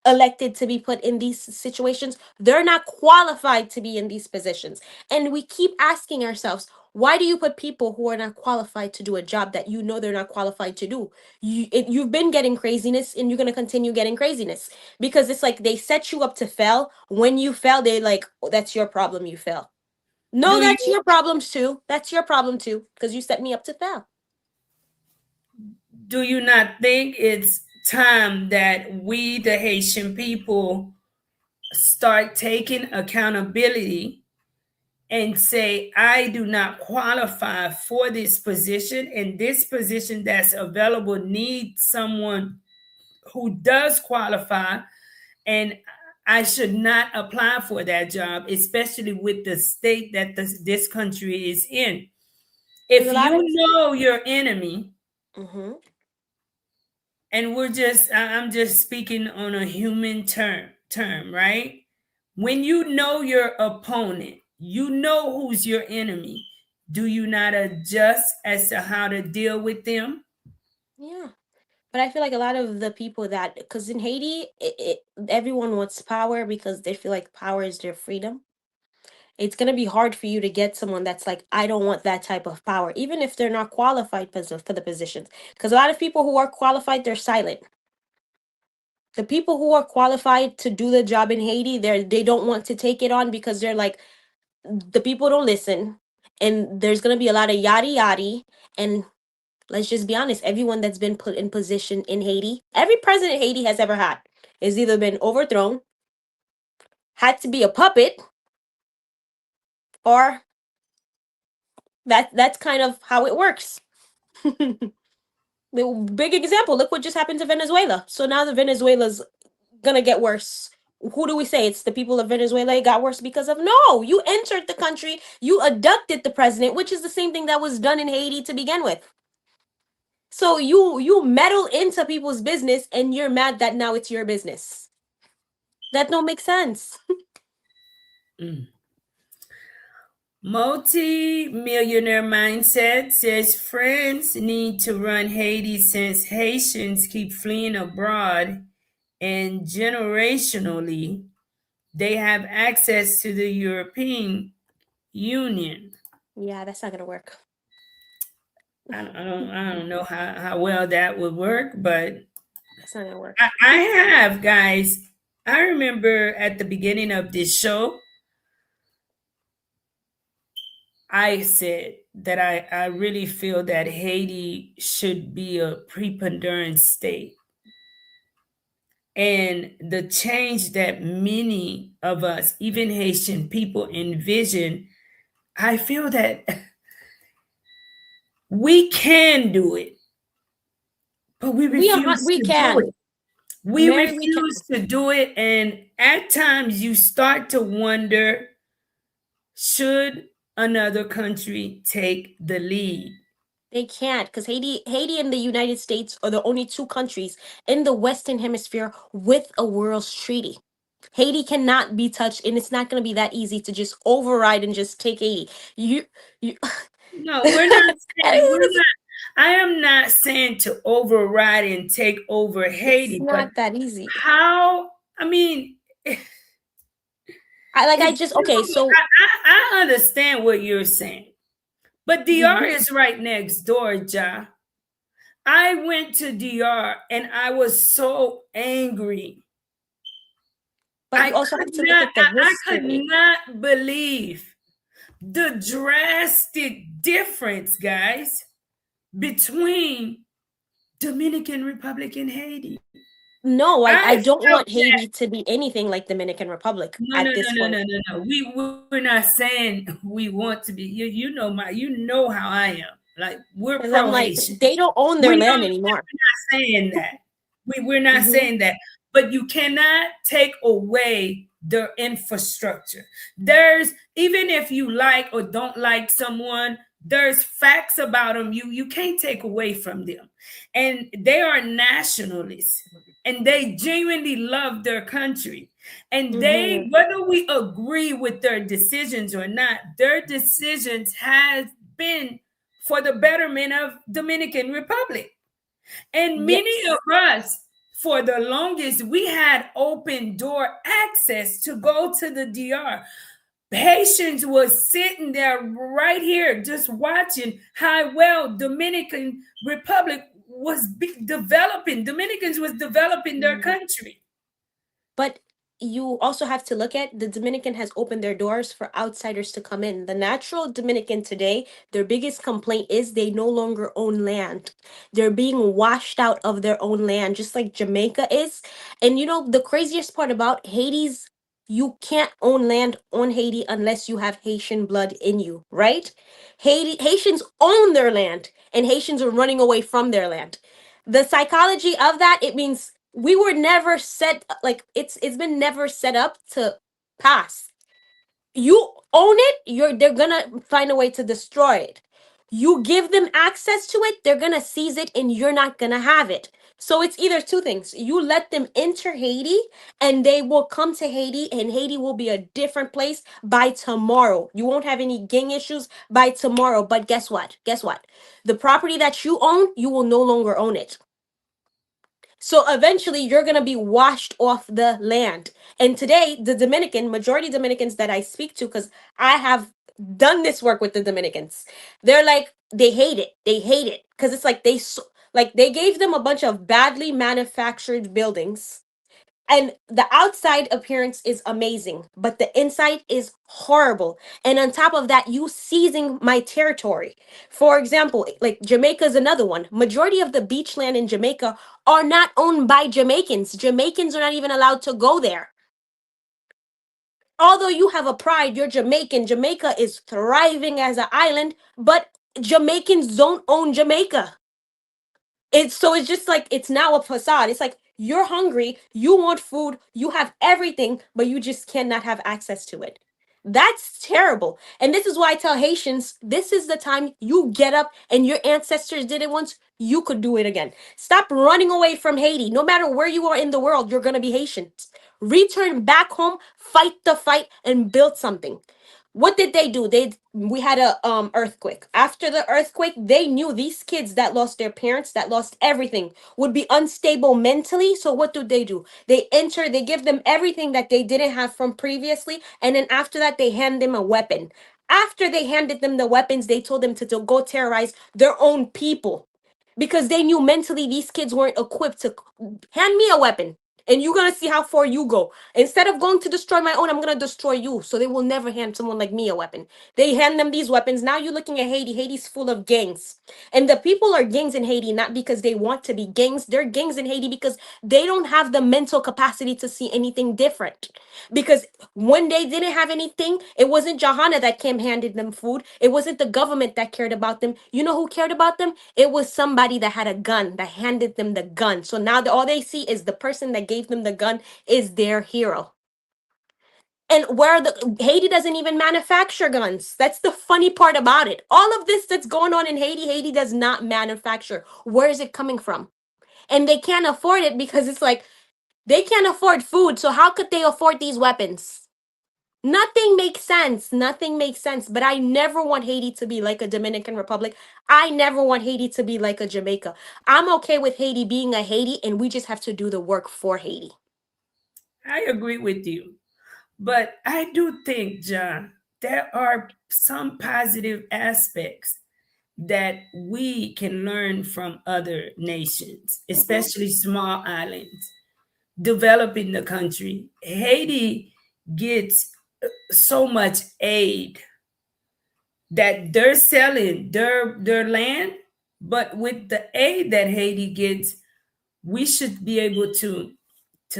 elected to be put in these situations, they're not qualified to be in these positions. And we keep asking ourselves, why do you put people who are not qualified to do a job that you know they're not qualified to do? You've been getting craziness and you're going to continue getting craziness, because it's like they set you up to fail. When you fail, they like, oh, that's your problem, you fail. No, Do that's you your problems too. That's your problem too, because you set me up to fail. do you not think it's time that we, the Haitian people, start taking accountability and say, I do not qualify for this position, and this position that's available needs someone who does qualify, and I should not apply for that job, especially with the state that this country is in. There's If a lot you of know your enemy, hmm and I'm just speaking on a human term, right? When you know your opponent, you know who's your enemy. Do you not adjust as to how to deal with them? yeah. But I feel like a lot of the people that, because in Haiti, everyone wants power because they feel like power is their freedom. It's going to be hard for you to get someone that's like, I don't want that type of power, even if they're not qualified for the positions. Because a lot of people who are qualified, they're silent. The people who are qualified to do the job in Haiti, they don't want to take it on because they're like, the people don't listen, and there's going to be a lot of yada yada. And let's just be honest, everyone that's been put in position in Haiti, every president Haiti has ever had, has either been overthrown, had to be a puppet, or that's kind of how it works. The big example, look what just happened to Venezuela. So now the Venezuela's gonna get worse. Who do we say? It's the people of Venezuela. It got worse because of, no, you entered the country, you abducted the president, which is the same thing that was done in Haiti to begin with. So you meddle into people's business and you're mad that now it's your business. That don't make sense. Mm. Multi-millionaire mindset says France need to run Haiti since Haitians keep fleeing abroad, and generationally they have access to the European Union. Yeah, that's not gonna work. I don't know how well that would work, but That's not gonna work. I have, guys. I remember at the beginning of this show, I said that I really feel that Haiti should be a preponderant state. And the change that many of us, even Haitian people, envision, I feel that we can do it, but we refuse We to do can. it. We Mary, we can. refuse to do it. And at times you start to wonder, should another country take the lead? They can't, because Haiti and the United States are the only two countries in the Western Hemisphere with a world's treaty. Haiti cannot be touched, and it's not going to be that easy to just override and just take Haiti. You. No, we're not saying we're not. I am not saying to override and take over Haiti, It's but not that easy. how? I mean, Okay, so I understand what you're saying, but DR is right next door, Ja. I went to DR and I was so angry. but you also have to look at the I could history. not believe the drastic difference, guys, between Dominican Republic and Haiti. No, I don't felt want Haiti to be anything like Dominican Republic at this point. No. We're not saying we want to be. You know how I am. Like, we're 'Cause I'm like, pro-Haitian. they don't own their land anymore. We're not saying that. We're not Mhm. saying that. But you cannot take away their infrastructure. There's, even if you like or don't like someone, there's facts about them you can't take away from them. And they are nationalists, and they genuinely love their country. And they, Mhm. whether we agree with their decisions or not, their decisions have been for the betterment of Dominican Republic. And many Yes. of us, for the longest, we had open door access to go to the DR. Haitians was sitting there right here just watching how well Dominican Republic was developing. Dominicans was developing their country. But you also have to look at the Dominican has opened their doors for outsiders to come in. The natural Dominican today, their biggest complaint is they no longer own land. They're being washed out of their own land, just like Jamaica is. And the craziest part about Haiti's, you can't own land on Haiti unless you have Haitian blood in you, right? Haitians own their land, and Haitians are running away from their land. The psychology of that, it means We were never set, like it's been never set up to pass. You own it, they're gonna find a way to destroy it. You give them access to it, they're gonna seize it, and you're not gonna have it. So it's either two things: you let them enter Haiti, and they will come to Haiti, and Haiti will be a different place by tomorrow. You won't have any gang issues by tomorrow. But guess what? Guess what? The property that you own, you will no longer own it. So eventually you're going to be washed off the land. And today, the majority Dominicans that I speak to, because I have done this work with the Dominicans, they're like, they hate it. They hate it. Because it's like like they gave them a bunch of badly manufactured buildings, and the outside appearance is amazing, but the inside is horrible. And on top of that, you seizing my territory. For example, like Jamaica is another one. Majority of the beach land in Jamaica are not owned by Jamaicans. Jamaicans are not even allowed to go there. Although you have a pride, you're Jamaican. Jamaica is thriving as an island, but Jamaicans don't own Jamaica. It's just like it's now a facade. It's like you're hungry, you want food, you have everything, but you just cannot have access to it. That's terrible. And this is why I tell Haitians, this is the time you get up, and your ancestors did it once, you could do it again. Stop running away from Haiti. No matter where you are in the world, you're going to be Haitian. Return back home, fight the fight, and build something. What did they do? We had a earthquake. After the earthquake, they knew these kids that lost their parents, that lost everything, would be unstable mentally. So what do? They give them everything that they didn't have from previously, and then after that they hand them a weapon. After they handed them the weapons, they told them to go terrorize their own people, because they knew mentally these kids weren't equipped to hand me a weapon, and you're gonna see how far you go. Instead of going to destroy my own, I'm gonna destroy you. So they will never hand someone like me a weapon. They hand them these weapons. Now you're looking at Haiti. Haiti's full of gangs. And the people are gangs in Haiti not because they want to be gangs. They're gangs in Haiti because they don't have the mental capacity to see anything different. Because when they didn't have anything, it wasn't Johanna that came handed them food. It wasn't the government that cared about them. You know who cared about them? It was somebody that had a gun, that handed them the gun. So now all they see is the person that gave them the gun is their hero. And where Haiti doesn't even manufacture guns. That's the funny part about it. All of this that's going on in Haiti, Haiti does not manufacture. Where is it coming from? And they can't afford it because it's like they can't afford food. So how could they afford these weapons? Nothing makes sense. Nothing makes sense. But I never want Haiti to be like a Dominican Republic. I never want Haiti to be like a Jamaica. I'm okay with Haiti being a Haiti, and we just have to do the work for Haiti. I agree with you. But I do think, John, there are some positive aspects that we can learn from other nations, especially small islands, developing the country. Haiti gets so much aid that they're selling their land, but with the aid that Haiti gets, we should be able to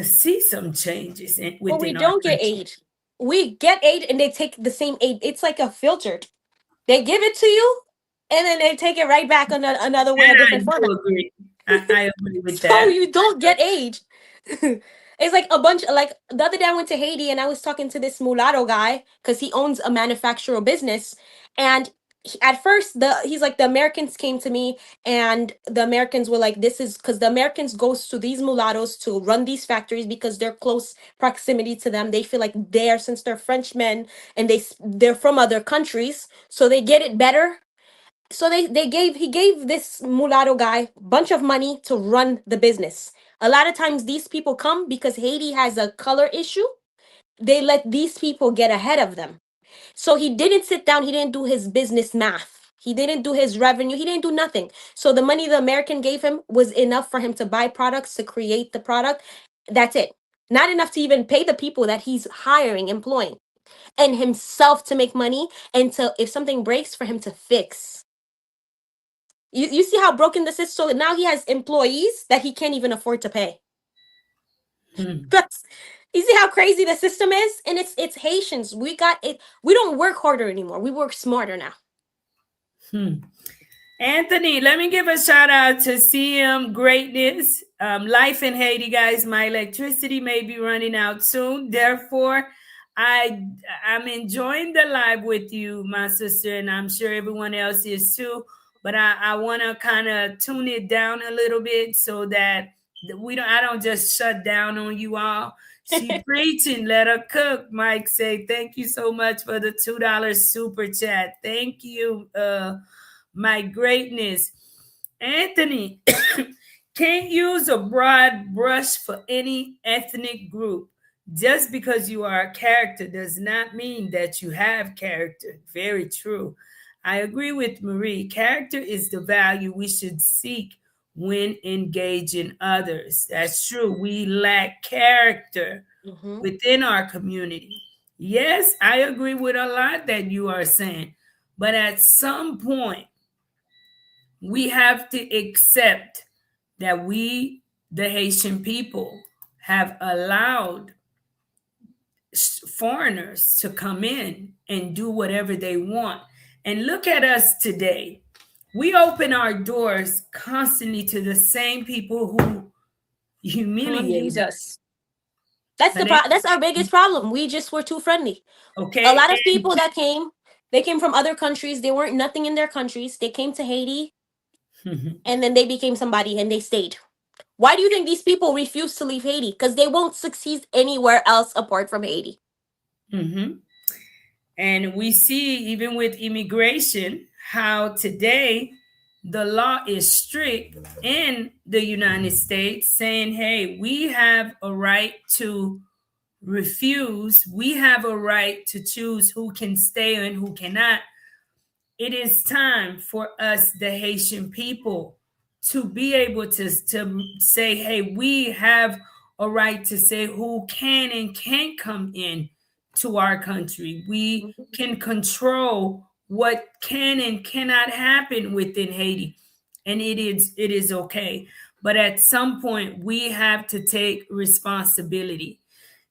see some changes But we within our don't get country. aid. We get aid, and they take the same aid. It's like a filtered. They give it to you, and then they take it right back another way, a And I different format. do agree. I agree with So that. you don't get aid. It's like a bunch, like the other day I went to Haiti, and I was talking to this mulatto guy because he owns a manufacturing business. And at first he's like, the Americans came to me, and the Americans were like, this is because the Americans goes to these mulattoes to run these factories because they're close proximity to them. They feel like they're, since they're Frenchmen, and they're from other countries, so they get it better. So he gave this mulatto guy a bunch of money to run the business. A lot of times these people come because Haiti has a color issue. They let these people get ahead of them. So he didn't sit down, he didn't do his business math. He didn't do his revenue, he didn't do nothing. So the money the American gave him was enough for him to buy products, to create the product. That's it. Not enough to even pay the people that he's hiring, employing, and himself to make money, and to, if something breaks, for him to fix. You see how broken this is? So now he has employees that he can't even afford to pay. That's, you see how crazy the system is? And it's Haitians. We got it. We don't work harder anymore. We work smarter now. Anthony, let me give a shout out to CM Greatness. Life in Haiti, guys. My electricity may be running out soon. Therefore, I'm enjoying the live with you, my sister, and I'm sure everyone else is too. But I want to kind of tune it down a little bit so that I don't just shut down on you all. She preaching, let her cook. Mike say, thank you so much for the $2 super chat. Thank you, my greatness. Anthony, can't use a broad brush for any ethnic group. Just because you are a character does not mean that you have character. Very true. I agree with Marie. Character is the value we should seek when engaging others. That's true. We lack character within our community. Yes, I agree with a lot that you are saying. But at some point, we have to accept that we, the Haitian people, have allowed foreigners to come in and do whatever they want. And look at us today. We open our doors constantly to the same people who humiliate us. That's our biggest problem. We just were too friendly. Okay. A lot of people that came, they came from other countries. They weren't nothing in their countries. They came to Haiti and then they became somebody and they stayed. Why do you think these people refuse to leave Haiti? Because they won't succeed anywhere else apart from Haiti. And we see, even with immigration, how today the law is strict in the United States, saying, hey, we have a right to refuse. We have a right to choose who can stay and who cannot. It is time for us, the Haitian people, to be able to say, hey, we have a right to say who can and can't come in to our country. We can control what can and cannot happen within Haiti. And it is okay. But at some point, we have to take responsibility.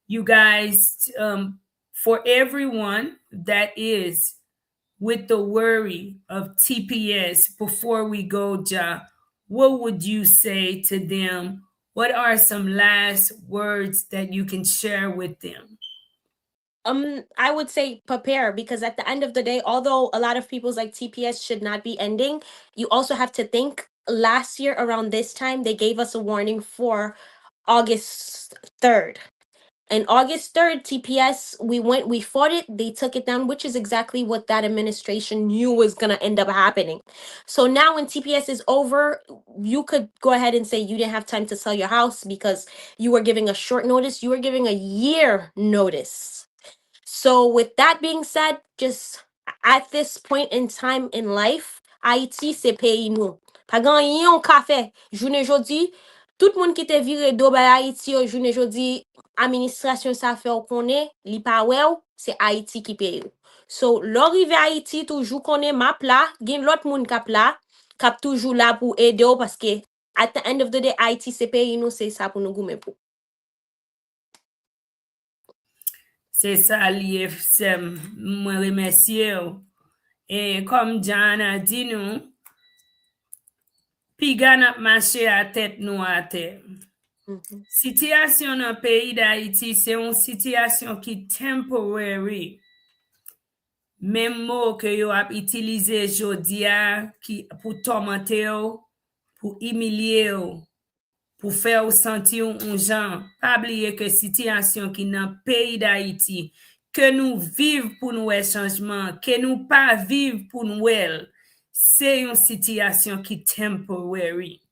You guys, for everyone that is with the worry of TPS, before we go, Ja, what would you say to them? What are some last words that you can share with them? I would say prepare, because at the end of the day, although a lot of people's like TPS should not be ending, you also have to think last year around this time, they gave us a warning for August 3rd. And August 3rd, TPS, we fought it, they took it down, which is exactly what that administration knew was going to end up happening. So now when TPS is over, you could go ahead and say you didn't have time to sell your house because you were giving a short notice, you were giving a year notice. So with that being said, just at this point in time in life, Haiti se pays nou. Pa gan yon ka fe, jounen jodi, tout moun ki te vire do ba Haiti yo jounen jodi, administration sa fe ou konen, li pa we ou, se Haiti ki paye ou. So, lor rive Haiti toujou konen map la, gen lot moun kap la, kap toujou la pou ede ou, paske at the end of the day, Haiti se paye nou, se sa pou nou goumen pou. C'est ça, l'IFSM. Moi, remercier. Et comme John a dit, nous, pi gana marché à tête nous à terre. Situation dans le pays d'Haïti, c'est une situation qui est temporary. Même mot que yo a utilisé jodia qui pour tourmenter, pour humilier, pour faire sentir un gens. Pas oublier que situation qui dans le pays d'Haïti, que nous vivons pour nous changement, que nous pas vivre pour nous, c'est une situation qui est temporary.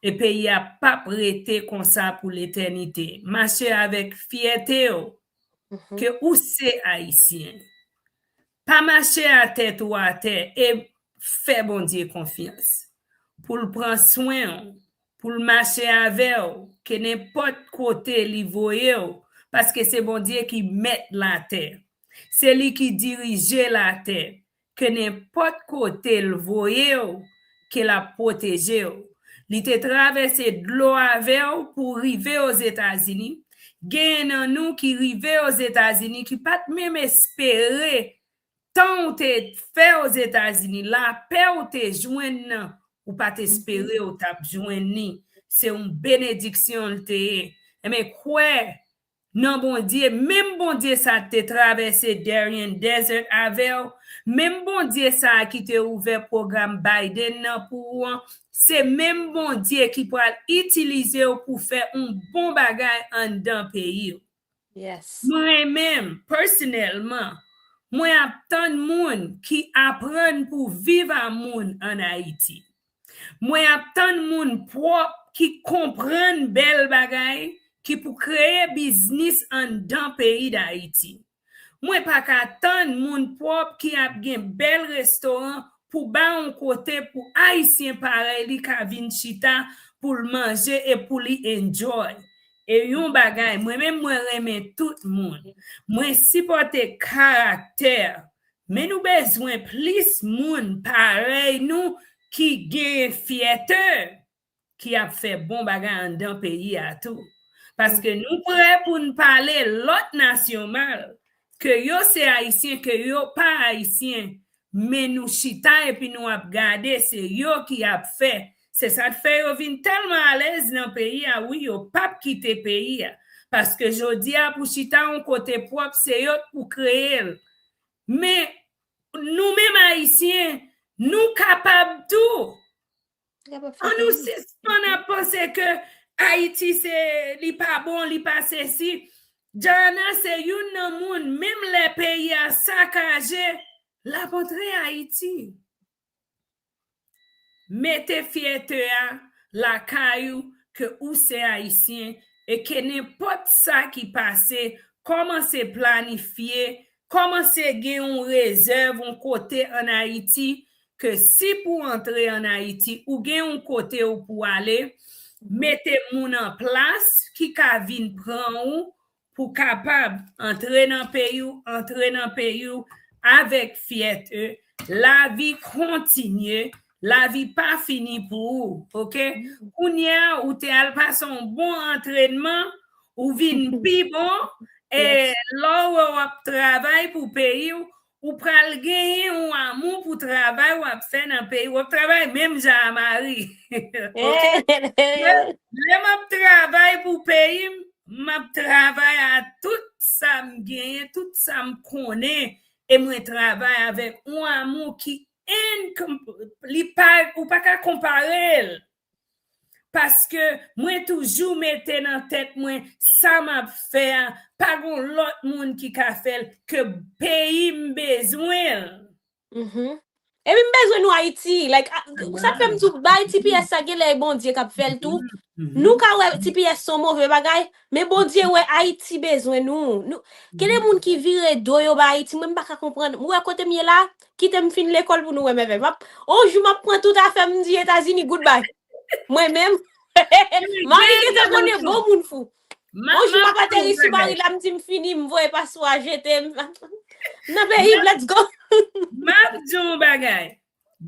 Et pays a pas prêté comme ça pour l'éternité. Marcher avec fierté que ou c'est haïtien. Pas marcher à tête ou à terre et faire bon Dieu confiance. Pour le prendre soin, pour le marcher avec que n'importe côté li voye parce que c'est bon Dieu qui met la terre. C'est lui qui dirige la terre. Que n'importe côté le voye que la protège. Li te traversé de l'eau avec pour arriver aux États-Unis. Gen nan nous qui rive aux États-Unis qui pas même espérer tant ou te fait aux États-Unis, la paix ou te joindre ou pas t'espérer ou t'a joindre, c'est une bénédiction te. Mais quoi? Non, bon Dieu, même bon Dieu, ça te traversé Darien Desert avec, même bon Dieu, ça qui te ouvert programme Biden pour, c'est même bon Dieu qui peut utiliser pour faire un bon bagage en dans pays. Yes. Moi-même, personnellement, moi, tant de monde qui apprennent pour vivre à monde en Haïti. Moi, tant de monde propre qui comprennent belle bagaille qui pour créer business en dans pays d'Haïti. Moi, pas qu'à tant de monde propre qui a un bel restaurant pour ba un côté pour haïtien pareil li ka vin chita pour manger et pour li enjoy. Et yon bagay, moi-même, moi remè tout le monde. Moi supporter caractère. Mais nous besoin plus monde pareil nous qui gagne fierté qui a fait bon bagay dans le pays à tout. Parce que nous prêts pour nous parler l'autre nation mal. Que yo c'est haïtien, que yo pas haïtien. Mais nous chita et puis nous a gardé, c'est yo qui a fait. C'est ça fait yo vin tellement à l'aise dans le pays, oui, yo pas quitter le pays. Parce que je dis pour chita un côté propre, c'est yo pour créer. Mais nous-mêmes haïtiens, nous capables tout. On a pensé que Haïti c'est li pas bon, li pas ceci. Jana c'est une moun, même les pays à saccagé la rentrée Haïti. Mettez fierté à la caillou que ou c'est haïtien et que n'importe ça qui passe, comment c'est planifié, comment c'est gagner une réserve, un côté en Haïti, que si pour entrer en Haïti, ou gagner un côté ou pour aller, mettez moun en place qui ka vin prend ou pour capable entrer dans le pays avec fierté. La vie continue. La vie pas finie pour vous, ok? Kounya ou te al passe un bon entraînement ou vin pi bon et là ou travail pour pays ou pral gagner un amour pour travail ou faire dans pays ou travail même Jean-Marie. OK? Le m'a travail pour pays, m'a travail à tout ça me gagne, tout ça me connaît et moi travaille avec un amour qui ou pas qu'à comparer parce que moi toujours mettais dans tête moi ça m'a fait pas gon l'autre monde qui ka fait que pays besoin et même besoin nous Haïti like ça fait tout bail TPS ça gèle bon Dieu k'ap fait tout nous ka ouais TPS son mauvais bagay mais bon Dieu ouais Haïti besoin nous quel est monde qui vire do yo ba Haïti même pas ka comprendre moi côté mieux là qui t'aime fin l'école pour nous ouais mais oh je m'apprends tout à fait me dit États-Unis goodbye moi même Marie qui te connaît bon monde fou oh je m'pas atterri sur Marie là me dit me fini me voyer pas soit j'étais non pays let's go m'a dit bagay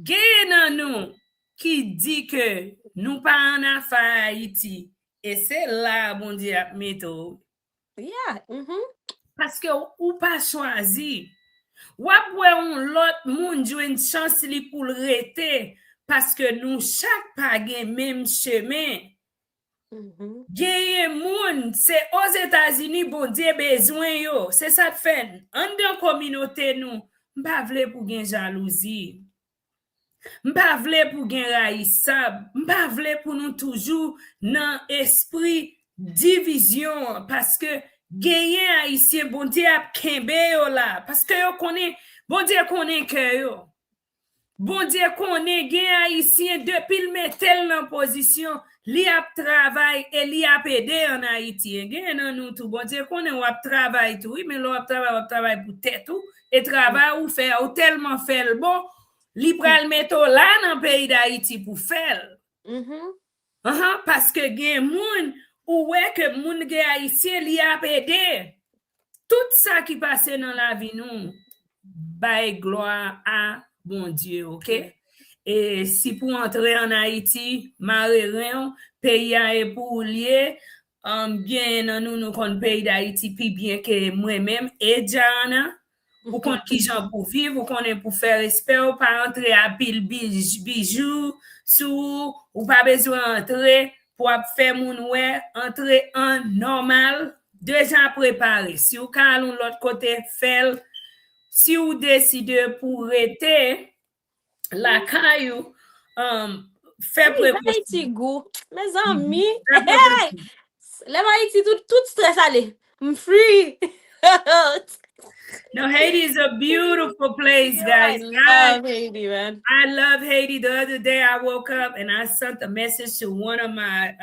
gen nous qui dit que nous pas en affaire Haïti et c'est là bon Dieu méthode yeah parce que ou pas choisi ou après on l'autre monde joue chance li pour le rester parce que nous chaque pas gen même chemin Gagne moun, c'est aux États-Unis bon Dieu besoin yo, c'est ça fait en dans communauté nous, m'pa vle pour gen jalousie. M'pa vle pour gen raïsab, m'pa vle pour nous toujours dans esprit division parce que gagner haïtien bon Dieu a kembe yo là parce que yo connaît bon Dieu connaît que yo. Bon Dieu connaît gen haïtien depuis le mettel dans position li ap travail et li ap aider en Haïti. Gen nan nous tout bon Dieu connaît ou ap travail tout oui mais l'on ap travail pour tête tout et travail ou faire ou tellement faire bon li pral metto là dans pays d'Haïti pour faire. Parce que gen moun ou ouais que moun gen haïtien li ap aider. Tout ça qui passe dans la vie nous by gloire à bon Dieu, OK? Et si pour entrer en Haïti, marrerin, pays est pour lier, bien nous kon pays d'Haïti puis bien que moi-même et Jana Ou kon ki jan pou viv, ou konen pou fè respect, ou pa rentre a pil bijou, sou, ou pa bezwen rentre pou ap fè moun wè, entre an normal, deja prepare. Si ou ka alon lot kote fèl, si ou deside pou rete, la kayou, fè preposisyon. Haiti go, mes amis. Le Haiti tout stress ale. I'm free. No, Haiti is a beautiful place, guys. I love Haiti, man. I love Haiti. The other day I woke up and I sent a message to one of my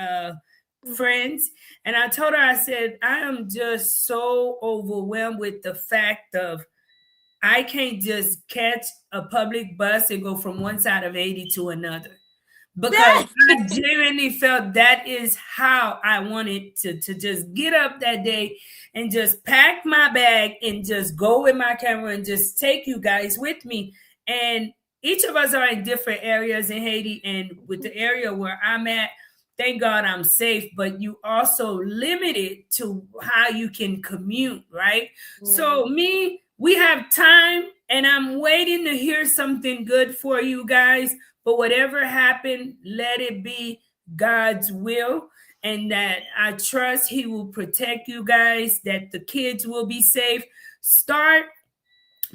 friends, and I told her, I said, I am just so overwhelmed with the fact of I can't just catch a public bus and go from one side of Haiti to another. Because I genuinely felt that is how I wanted to just get up that day and just pack my bag and just go with my camera and just take you guys with me. And each of us are in different areas in Haiti. And with the area where I'm at, thank God I'm safe, but you also limited to how you can commute, right? Yeah. So we have time, and I'm waiting to hear something good for you guys. But whatever happened, let it be God's will, and that I trust He will protect you guys, that the kids will be safe. Start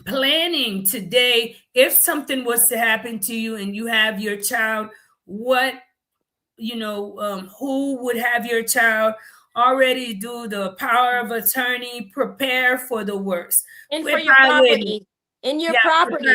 planning today. If something was to happen to you and you have your child, what, who would have your child? Already do the power of attorney, prepare for the worst. And for your property. In your property.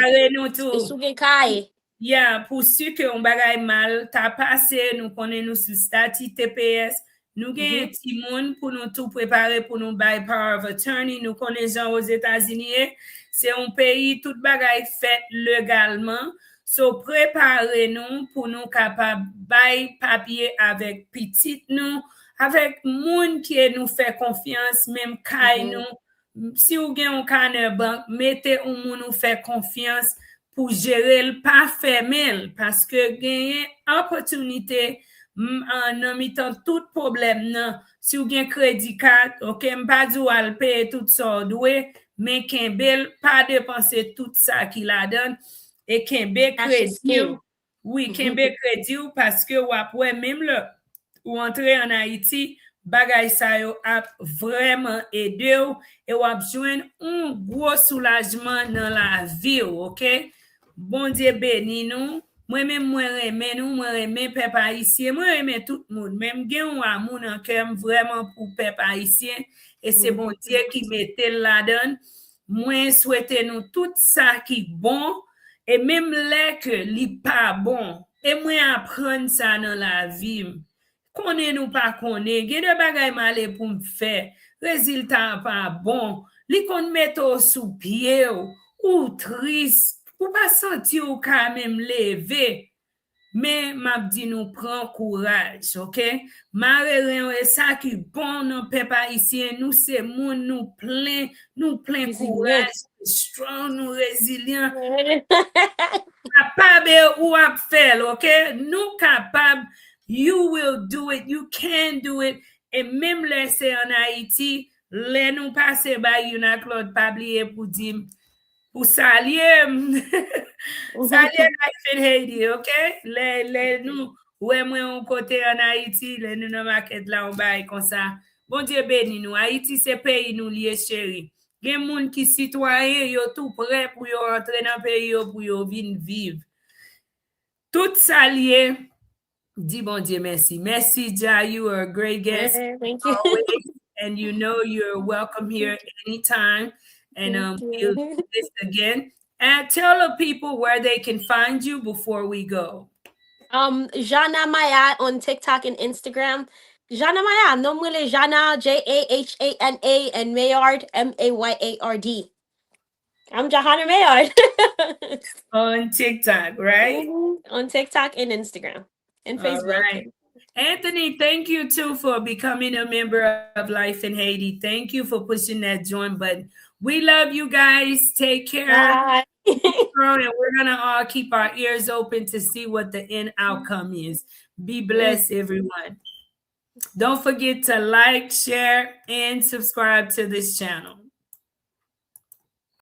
Yeah, pour ceux qui ont bagay mal, ta passé, nous connaissons nous sur statut TPS, nous gagnons petit monde pour nous tout préparer pour nous buy power of attorney, nous connaissons aux États-Unis, c'est un pays tout bagay fait légalement, so préparez-nous pour nous capable buy papier avec petit nous, avec monde qui nous fait confiance, même kay nous, si vous gagnez un carnet banque, mettez un monde nous fait confiance pour gérer le pas fermé, parce que gagner opportunité en mitant tout problème non, si vous avez crédit card, OK, m'pas du al payer tout ça doué, mais kembel pas dépenser tout ça qu'il a donné et kembel crédit. Oui, kembel crédit parce que ou après même le ou entrer en Haïti, bagay sa yo ap vraiment aidé ou et ou ap joindre un gros soulagement dans la vie, OK? Bon Dieu béni nous. Moi-même, moi remè nous, moi remè peuple haïtien, moi remè tout le monde. Même gen ou amour dans cœur vraiment pour peuple haïtien. Et c'est bon Dieu qui mettait là-dedans. Moi souhaite nous tout ça qui bon. Et même là que li pas bon. Et moi apprendre ça dans la vie. Connaît nous pas connaît. Gen de bagay malé pour me faire. Résultat pas bon. Li kon metto sous pied ou triste. Ou pas sentir ou quand même lever, mais m'a dit nous prend courage, OK? Marre et ça qui bon non peuple haïtien, nous c'est moun nous plein courage, strong, nous résilient. Capable ou à faire, OK? Nous capable, you will do it, you can do it. Et même laisser en Haïti, les nous passer by une Claude Pablier pour dire pour saluer Life in Haiti, OK? Les nous, ouais, moi, on côté en Haïti, les nous dans market là, on bail comme ça. Bon Dieu béni nous. Haïti, c'est pays nous lié chéri. Gen moun qui citoyen, yo tout prêt pour yo rentrer dans pays yo pour yo vinn vivre. Tout ça lié. Dis bon Dieu merci. Merci, Ja, you are a great guest. Thank you. Always, and you know you're welcome here anytime. And we'll do this again. And tell the people where they can find you before we go. Jana Maya on TikTok and Instagram. Jana Maya, normally Jana, Jahana, and Mayard, Mayard. I'm Jahana Mayard. On TikTok, right? On TikTok and Instagram and Facebook. All right. Anthony, thank you too for becoming a member of Life in Haiti. Thank you for pushing that join button. We love you guys. Take care. Bye. And we're going to all keep our ears open to see what the end outcome is. Be blessed, everyone. Don't forget to like, share, and subscribe to this channel.